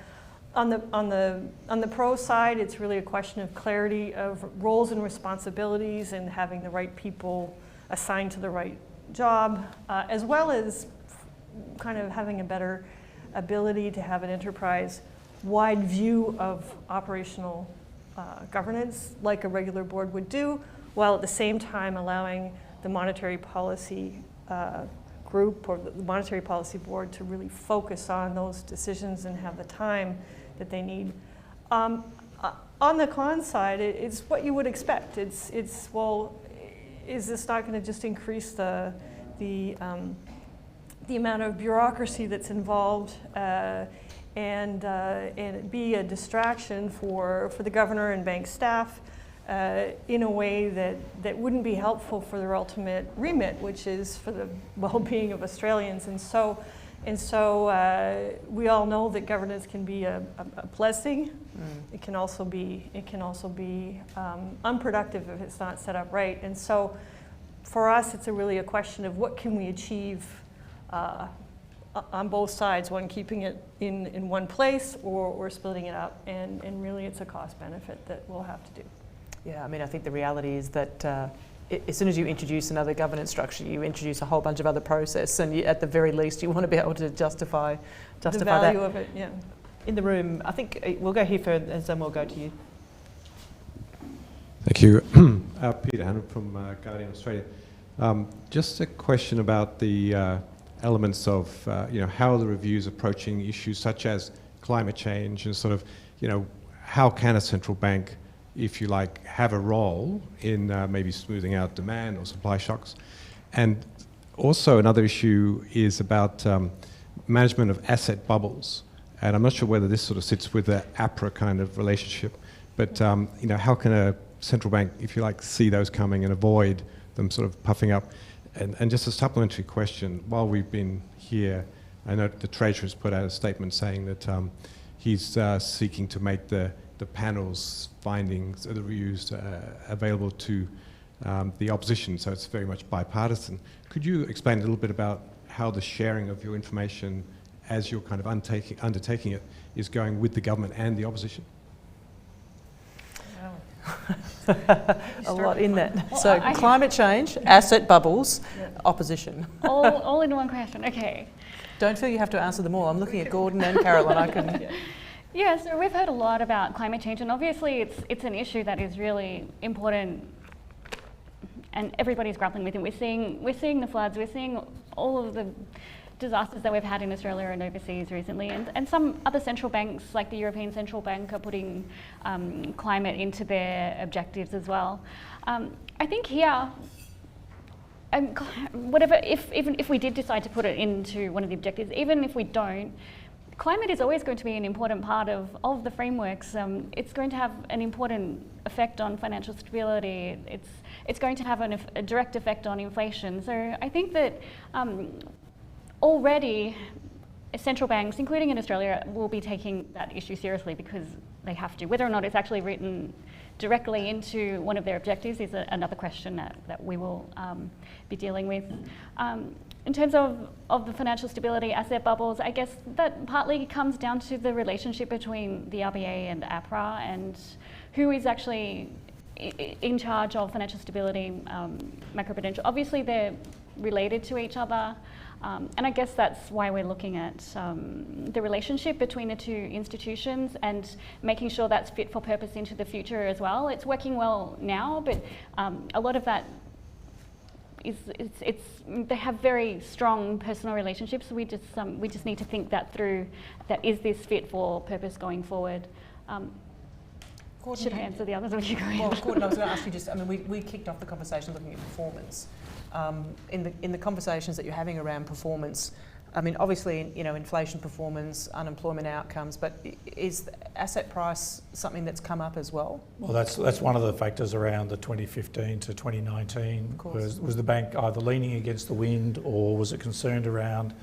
pro side, it's really a question of clarity of roles and responsibilities and having the right people assigned to the right job, as well as kind of having a better ability to have an enterprise-wide view of operational governance like a regular board would do, while at the same time allowing the monetary policy group or the monetary policy board to really focus on those decisions and have the time that they need. On the con side, it's what you would expect. It's well, is this not going to just increase the amount of bureaucracy that's involved and be a distraction for the governor and bank staff in a way that wouldn't be helpful for their ultimate remit, which is for the well-being of Australians. And so we all know that governance can be a blessing. It can also be unproductive if it's not set up right. And so for us, it's really a question of what can we achieve on both sides, one keeping it in one place or splitting it up. And really it's a cost benefit that we'll have to do. Yeah, I mean, I think the reality is that as soon as you introduce another governance structure, you introduce a whole bunch of other process, and at the very least, you want to be able to justify the value that. of it. Yeah. In the room, I think we'll go here first, and then we'll go to you. Thank you, Peter Hannon from Guardian Australia. Just a question about the elements of how the review is approaching issues such as climate change, and sort of how can a central bank, if you like, have a role in maybe smoothing out demand or supply shocks. And also another issue is about management of asset bubbles. And I'm not sure whether this sort of sits with the APRA kind of relationship, but how can a central bank, if you like, see those coming and avoid them sort of puffing up? And just a supplementary question, while we've been here, I know the Treasurer's put out a statement saying that he's seeking to make the panel's findings, the reviews, available to the opposition, so it's very much bipartisan. Could you explain a little bit about how the sharing of your information as you're kind of undertaking it is going with the government and the opposition? A lot in that. Well, so climate change, asset bubbles, opposition. All in one question, okay. Don't feel you have to answer them all. I'm looking at Gordon and Carolyn. I can... Yeah, so we've heard a lot about climate change, and obviously it's an issue that is really important, and everybody's grappling with it. We're seeing the floods, we're seeing all of the disasters that we've had in Australia and overseas recently, and some other central banks, like the European Central Bank, are putting climate into their objectives as well. I think here, even if we did decide to put it into one of the objectives, even if we don't, climate is always going to be an important part of the frameworks. It's going to have an important effect on financial stability. It's going to have a direct effect on inflation. So I think that already central banks, including in Australia, will be taking that issue seriously because they have to. Whether or not it's actually written directly into one of their objectives is another question that we will be dealing with. In terms of the financial stability asset bubbles, I guess that partly comes down to the relationship between the RBA and APRA and who is actually in charge of financial stability, macroprudential. Obviously, they're related to each other. And I guess that's why we're looking at the relationship between the two institutions and making sure that's fit for purpose into the future as well. It's working well now, but a lot of that they have very strong personal relationships. We just need to think that through. That is this fit for purpose going forward? Gordon, should I answer the others, or you go ahead? Well, Gordon, I was going to ask you just. I mean, we kicked off the conversation looking at performance. In the conversations that you're having around performance, I mean, obviously, you know, inflation performance, unemployment outcomes, but is asset price something that's come up as well? Well, that's one of the factors around the 2015 to 2019. Was the bank either leaning against the wind, or was it concerned around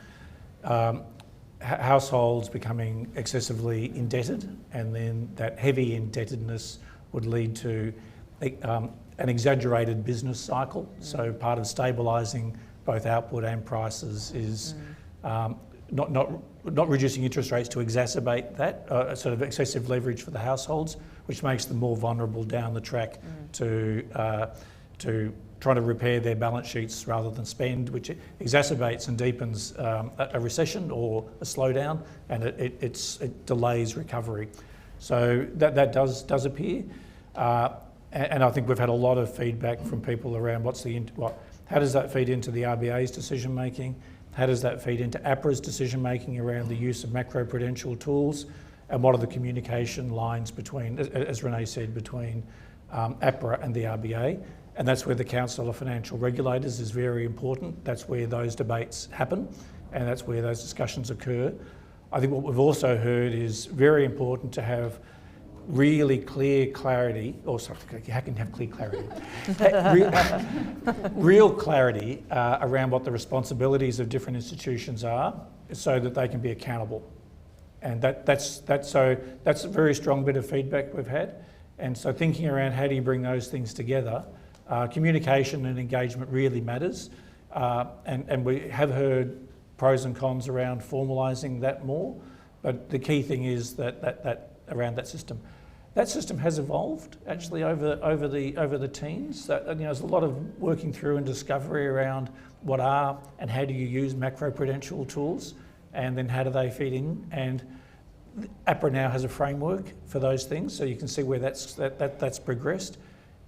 households becoming excessively indebted, and then that heavy indebtedness would lead to an exaggerated business cycle? So part of stabilising both output and prices is not reducing interest rates to exacerbate that sort of excessive leverage for the households, which makes them more vulnerable down the track to trying to repair their balance sheets rather than spend, which exacerbates and deepens a recession or a slowdown, and it delays recovery. So that does appear. And I think we've had a lot of feedback from people around how does that feed into the RBA's decision making? How does that feed into APRA's decision making around the use of macroprudential tools? And what are the communication lines between, as Renée said, between APRA and the RBA? And that's where the Council of Financial Regulators is very important. That's where those debates happen, and that's where those discussions occur. I think what we've also heard is very important to have really clear clarity, or sorry, how can you have clear clarity? Real clarity around what the responsibilities of different institutions are, so that they can be accountable. And that's a very strong bit of feedback we've had. And so thinking around how do you bring those things together, communication and engagement really matters. And we have heard pros and cons around formalising that more, but the key thing is that around that system. That system has evolved actually over the teens. There's a lot of working through and discovery around what are and how do you use macroprudential tools, and then how do they feed in. And APRA now has a framework for those things, so you can see where that's progressed.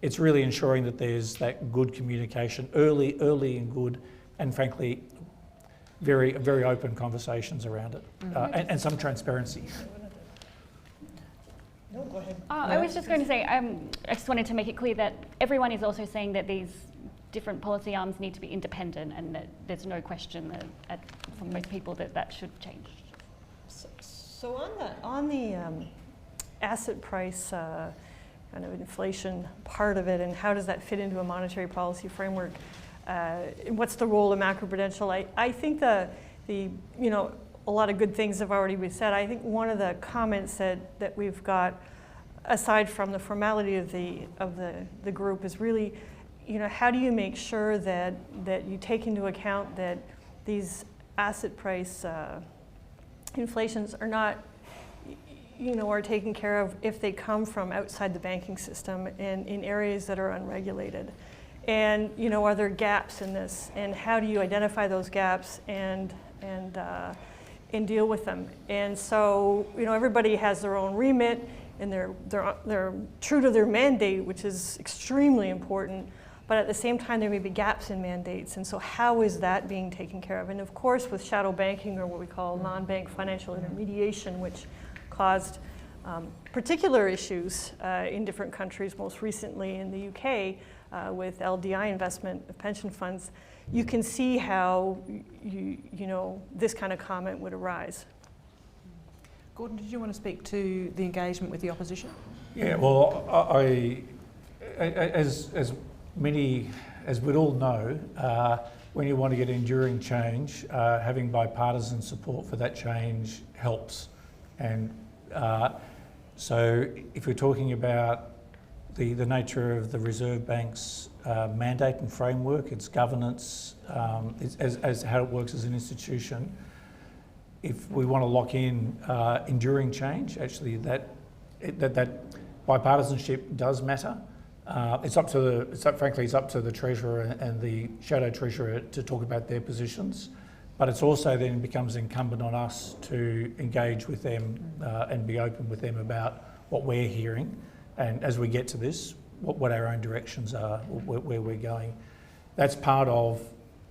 It's really ensuring that there's that good communication early and good, and frankly, very, very open conversations around it, and some transparency. No, go ahead. I was just going to say, I just wanted to make it clear that everyone is also saying that these different policy arms need to be independent, and that there's no question that for most people that should change. So on the asset price kind of inflation part of it, and how does that fit into a monetary policy framework? What's the role of macroprudential? I think the a lot of good things have already been said. I think one of the comments that we've got, aside from the formality of the group, is really, how do you make sure that you take into account that these asset price inflations are not, are taken care of if they come from outside the banking system and in areas that are unregulated. And, are there gaps in this? And how do you identify those gaps and deal with them? And so, everybody has their own remit, and they're true to their mandate, which is extremely important. But at the same time, there may be gaps in mandates. And so how is that being taken care of? And of course, with shadow banking, or what we call non-bank financial intermediation, which caused particular issues in different countries, most recently in the UK with LDI investment of pension funds, you can see how this kind of comment would arise. Gordon, did you want to speak to the engagement with the opposition? Yeah, well, as many as we'd all know, when you want to get enduring change, having bipartisan support for that change helps. And so if we're talking about the nature of the Reserve Bank's mandate and framework, its governance, as how it works as an institution, if we want to lock in enduring change, actually that bipartisanship does matter. It's up to the Treasurer and the Shadow Treasurer to talk about their positions, but it's also then becomes incumbent on us to engage with them and be open with them about what we're hearing, and as we get to this, what our own directions are, where we're going. That's part of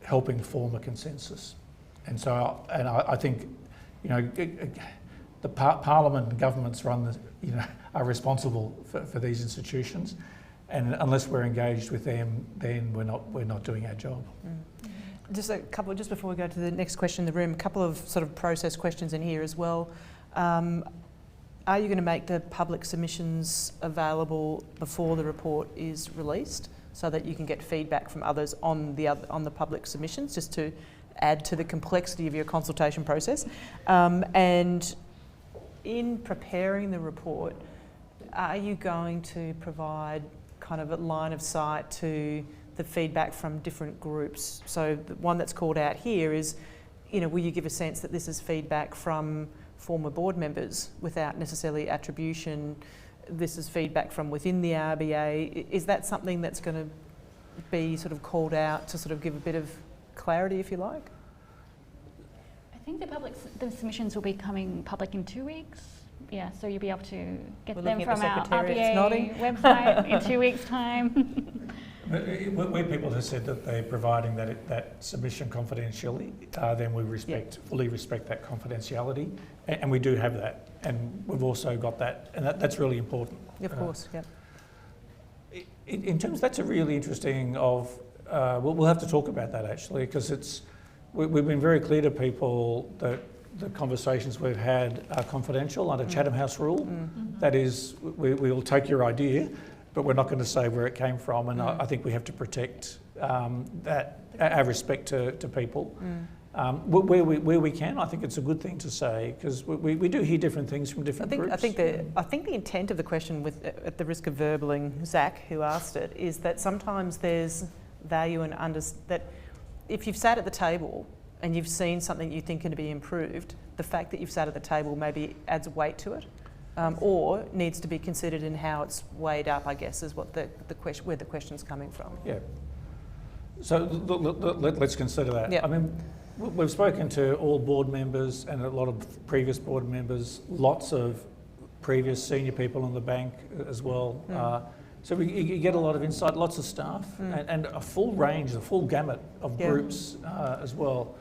helping form a consensus. And so, I think, you know, the Parliament and governments are responsible for these institutions, and unless we're engaged with them, then we're not doing our job. Just before we go to the next question in the room, a couple of sort of process questions in here as well. Are you going to make the public submissions available before the report is released, so that you can get feedback from others on the public submissions, just to add to the complexity of your consultation process? And in preparing the report, are you going to provide kind of a line of sight to the feedback from different groups? So the one that's called out here is, you know, will you give a sense that this is feedback from former board members without necessarily attribution? This is feedback from within the RBA. Is that something that's going to be sort of called out to sort of give a bit of clarity, if you like? I think the submissions will be coming public in 2 weeks. Yeah, so you'll be able to get them from our RBA website in 2 weeks' time. Where people have said that they're providing that submission confidentially, then we fully respect that confidentiality, and we do have that, and we've also got that, and that's really important. Of course, yeah. In terms, that's a really interesting we'll have to talk about that actually, because we've been very clear to people that the conversations we've had are confidential under Chatham House rule. That is, we'll take your idea, but we're not going to say where it came from, and I think we have to protect our respect to people. Where we can, I think it's a good thing to say, because we do hear different things from different groups. I think the intent of the question, at the risk of verbling Zach, who asked it, is that sometimes there's value in that if you've sat at the table and you've seen something you think can be improved, the fact that you've sat at the table maybe adds weight to it, or needs to be considered in how it's weighed up, I guess, is what where the question's coming from. Yeah. So let's consider that. Yeah. I mean, we've spoken to all board members and a lot of previous board members, lots of previous senior people in the bank as well. So you get a lot of insight, lots of staff, and a full range, a full gamut of groups as well.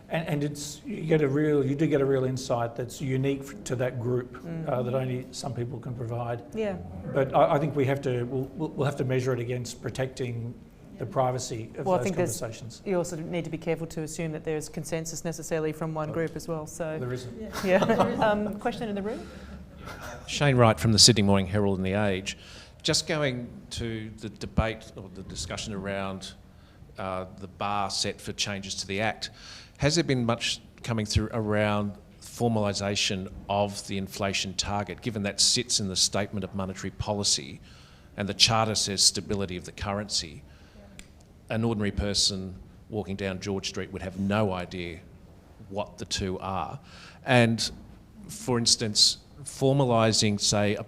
And you do get a real insight that's unique to that group that only some people can provide. Yeah. But I think we'll have to measure it against protecting the privacy of those conversations. You also need to be careful to assume that there's consensus necessarily from one group as well. So there isn't. Yeah. Question in the room? Shane Wright from the Sydney Morning Herald and The Age. Just going to the debate or the discussion around the bar set for changes to the Act, has there been much coming through around formalisation of the inflation target, given that sits in the Statement of Monetary Policy and the Charter says stability of the currency? An ordinary person walking down George Street would have no idea what the two are. And, for instance, formalising, say,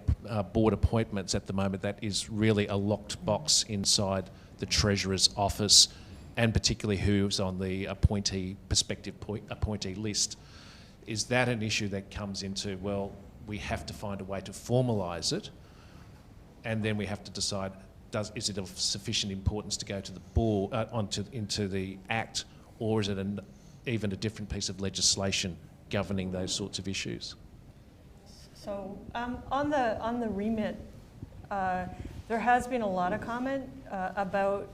board appointments at the moment, that is really a locked box inside the Treasurer's office, and particularly who's on the prospective appointee list. Is that an issue that comes into, well, we have to find a way to formalise it, and then we have to decide, is it of sufficient importance to go to the board, into the Act, or is it even a different piece of legislation governing those sorts of issues? So on the remit, there has been a lot of comment about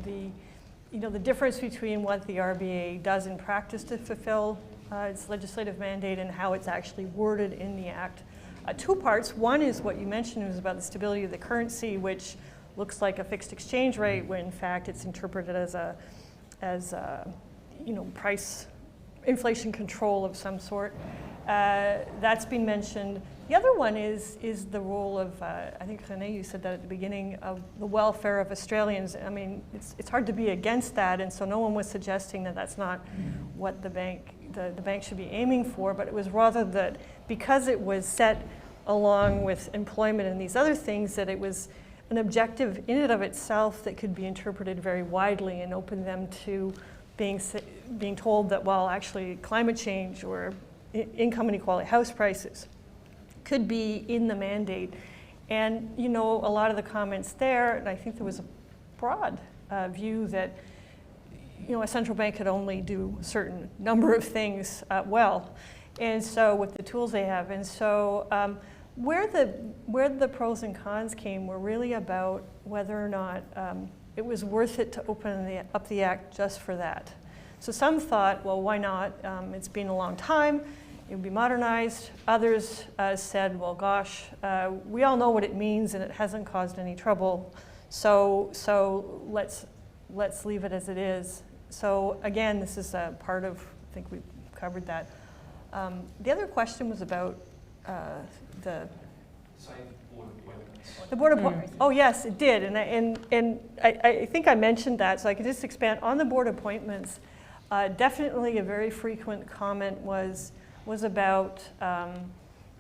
the difference between what the RBA does in practice to fulfill its legislative mandate and how it's actually worded in the Act. Two parts. One is what you mentioned, was about the stability of the currency, which looks like a fixed exchange rate when in fact it's interpreted as price inflation control of some sort. That's been mentioned. The other one is the role of, I think Renée, you said that at the beginning, of the welfare of Australians. I mean, it's hard to be against that, and so no one was suggesting that that's not what the bank should be aiming for, but it was rather that because it was set along with employment and these other things, that it was an objective in and of itself that could be interpreted very widely and open them to being told that, well, actually climate change or income inequality, house prices could be in the mandate. And, you know, a lot of the comments there, and I think there was a broad view that, you know, a central bank could only do a certain number of things well. And so with the tools they have. And so where the pros and cons came were really about whether or not it was worth it to open up the Act just for that. So some thought, well, why not? It's been a long time. It would be modernized. Others said, well, gosh, we all know what it means and it hasn't caused any trouble. So let's leave it as it is. So again, this is a part of, I think we covered that. The other question was about the board appointments. Oh yes, it did, and I think I mentioned that, so I could just expand on the board appointments. Definitely, a very frequent comment was about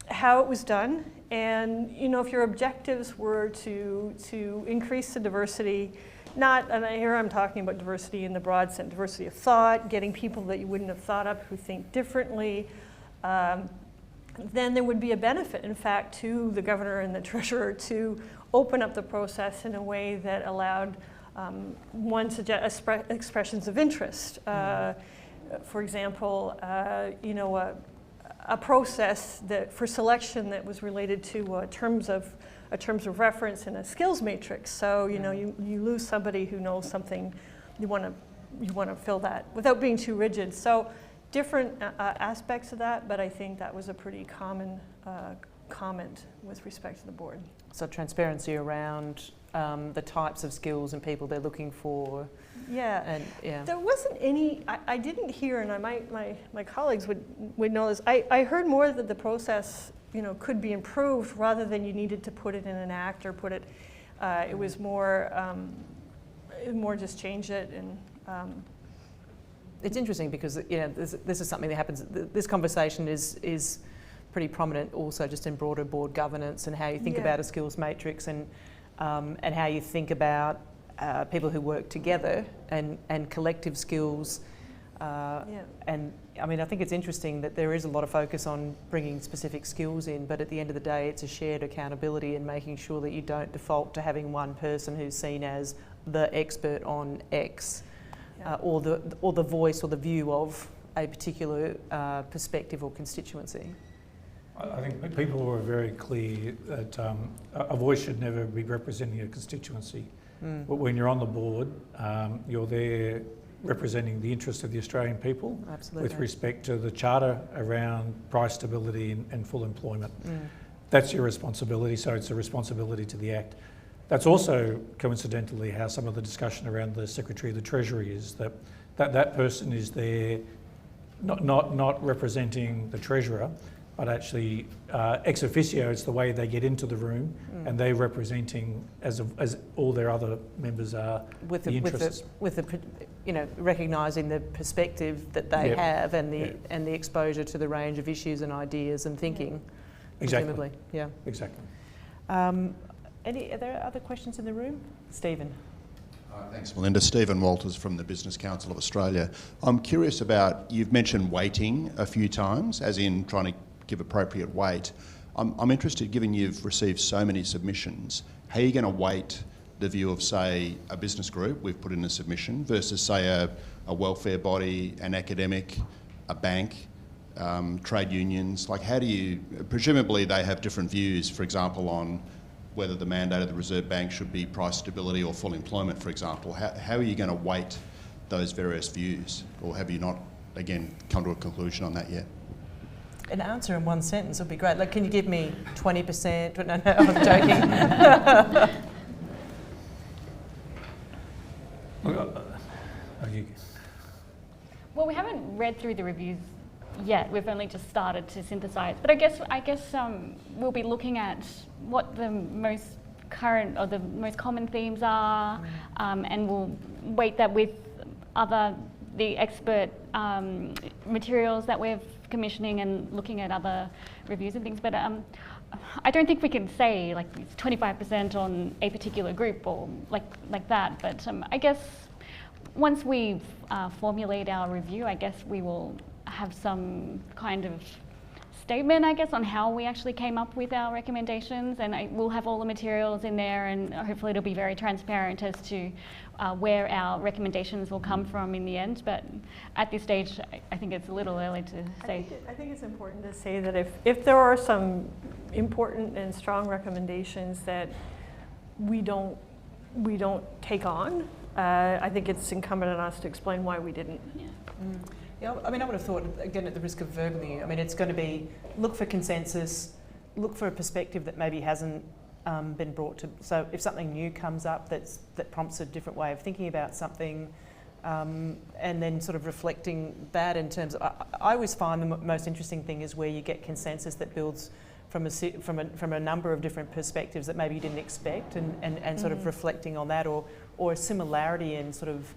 how it was done, and you know, if your objectives were to increase the diversity. Not, and here I'm talking about diversity in the broad sense, diversity of thought, getting people that you wouldn't have thought of who think differently, then there would be a benefit, in fact, to the governor and the treasurer to open up the process in a way that allowed expressions of interest. For example, you know, a process that for selection that was related to terms of reference in a skills matrix. So you know, you lose somebody who knows something, you want to fill that without being too rigid. So different aspects of that, but I think that was a pretty common comment with respect to the board. So transparency around the types of skills and people they're looking for. Yeah, and yeah, there wasn't any. I didn't hear, and my colleagues would know this. I heard more that the process, you know, could be improved rather than you needed to put it in an act or put it. It was more just change it and. It's interesting because, you know, this is something that happens. This conversation is pretty prominent also just in broader board governance and how you think about a skills matrix and how you think about people who work together and collective skills. And I mean, I think it's interesting that there is a lot of focus on bringing specific skills in, but at the end of the day, it's a shared accountability and making sure that you don't default to having one person who's seen as the expert on X. Or the voice or the view of a particular perspective or constituency. I think people were very clear that a voice should never be representing a constituency. But when you're on the board, you're there representing the interests of the Australian people. Absolutely. With respect to the Charter around price stability and full employment. That's your responsibility, so it's a responsibility to the Act. That's also coincidentally how some of the discussion around the Secretary of the Treasury is, that person is there not representing the Treasurer, but actually ex officio, it's the way they get into the room and they're representing, as all their other members are, the interests. With the you know, recognising the perspective that they have and the exposure to the range of issues and ideas and thinking. Exactly. Presumably. Yeah. Exactly. Are there other questions in the room? Stephen. Thanks, Melinda. Stephen Walters from the Business Council of Australia. I'm curious about, you've mentioned weighting a few times, as in trying to give appropriate weight. I'm interested, given you've received so many submissions, how are you going to weight the view of, say, a business group, we've put in a submission, versus, say, a welfare body, an academic, a bank, trade unions? Like, how do you, presumably they have different views, for example, on whether the mandate of the Reserve Bank should be price stability or full employment, for example. How are you going to weight those various views? Or have you not, again, come to a conclusion on that yet? An answer in one sentence would be great. Like, can you give me 20%? No, I'm joking. Well, we haven't read through the reviews yet. We've only just started to synthesise. But I guess we'll be looking at what the most current or the most common themes are, and we'll weight that with the expert materials that we're commissioning and looking at other reviews and things. But I don't think we can say like it's 25% on a particular group or like that, but I guess once we've formulate our review, I guess we will have some kind of statement, I guess, on how we actually came up with our recommendations, and we'll have all the materials in there, and hopefully it'll be very transparent as to where our recommendations will come from in the end. But at this stage, I think it's a little early to say. I think it's important to say that if there are some important and strong recommendations that we don't take on, I think it's incumbent on us to explain why we didn't. Yeah. Yeah, I mean, I would have thought, again, at the risk of verbally, I mean, it's going to be look for consensus, look for a perspective that maybe hasn't been brought to. So if something new comes up that prompts a different way of thinking about something, and then sort of reflecting that in terms of, I always find the most interesting thing is where you get consensus that builds from a number of different perspectives that maybe you didn't expect, and sort of reflecting on that, or a similarity in sort of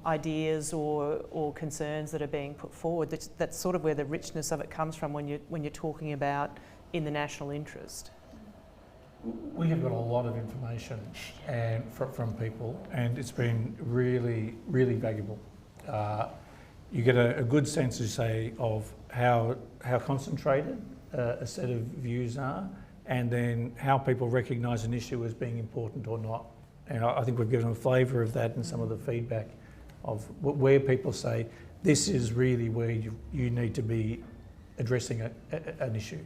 ideas or concerns that are being put forward. That's sort of where the richness of it comes from when you're talking about in the national interest. We have got a lot of information and from people, and it's been really, really valuable. You get a good sense, as you say, of how concentrated a set of views are, and then how people recognise an issue as being important or not. And I think we've given a flavour of that in some of the feedback of where people say, this is really where you need to be addressing an issue.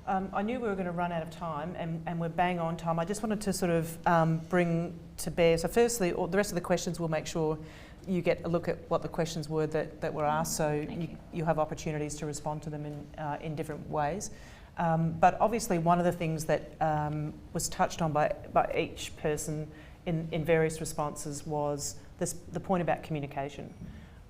I knew we were going to run out of time, and we're bang on time. I just wanted to sort of bring to bear, so firstly, the rest of the questions we'll make sure you get a look at what the questions were that were asked, so you have opportunities to respond to them in different ways. But obviously one of the things that was touched on by each person in various responses was the point about communication.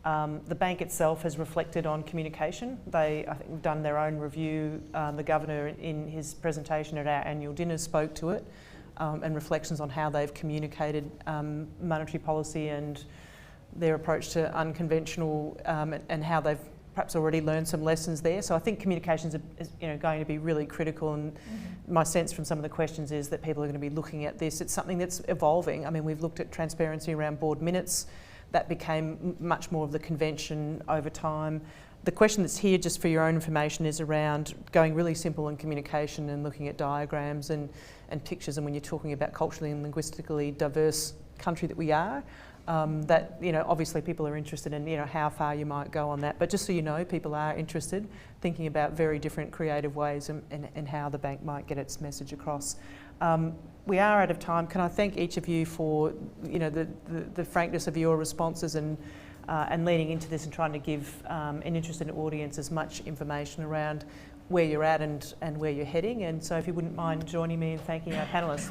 The bank itself has reflected on communication. I think, have done their own review. The Governor in his presentation at our annual dinner spoke to it, and reflections on how they've communicated monetary policy and their approach to unconventional, and how they've perhaps already learned some lessons there. So I think communications is going to be really critical, and my sense from some of the questions is that people are going to be looking at this. It's something that's evolving. I mean, we've looked at transparency around board minutes. That became much more of the convention over time. The question that's here, just for your own information, is around going really simple in communication and looking at diagrams and pictures. And when you're talking about culturally and linguistically diverse country that we are, that obviously people are interested in how far you might go on that. But just so you know, people are interested, thinking about very different creative ways and how the bank might get its message across. We are out of time. Can I thank each of you for the frankness of your responses and leaning into this and trying to give an interested audience as much information around where you're at and where you're heading. And so if you wouldn't mind joining me in thanking our panellists.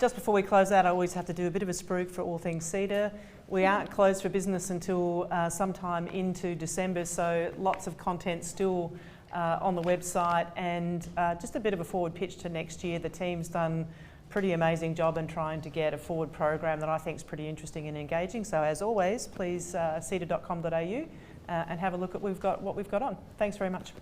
Just before we close out, I always have to do a bit of a spruik for all things CEDA. We aren't closed for business until sometime into December, so lots of content still on the website, and just a bit of a forward pitch to next year. The team's done a pretty amazing job in trying to get a forward program that I think is pretty interesting and engaging. So as always, please ceda.com.au and have a look at what we've got on. Thanks very much.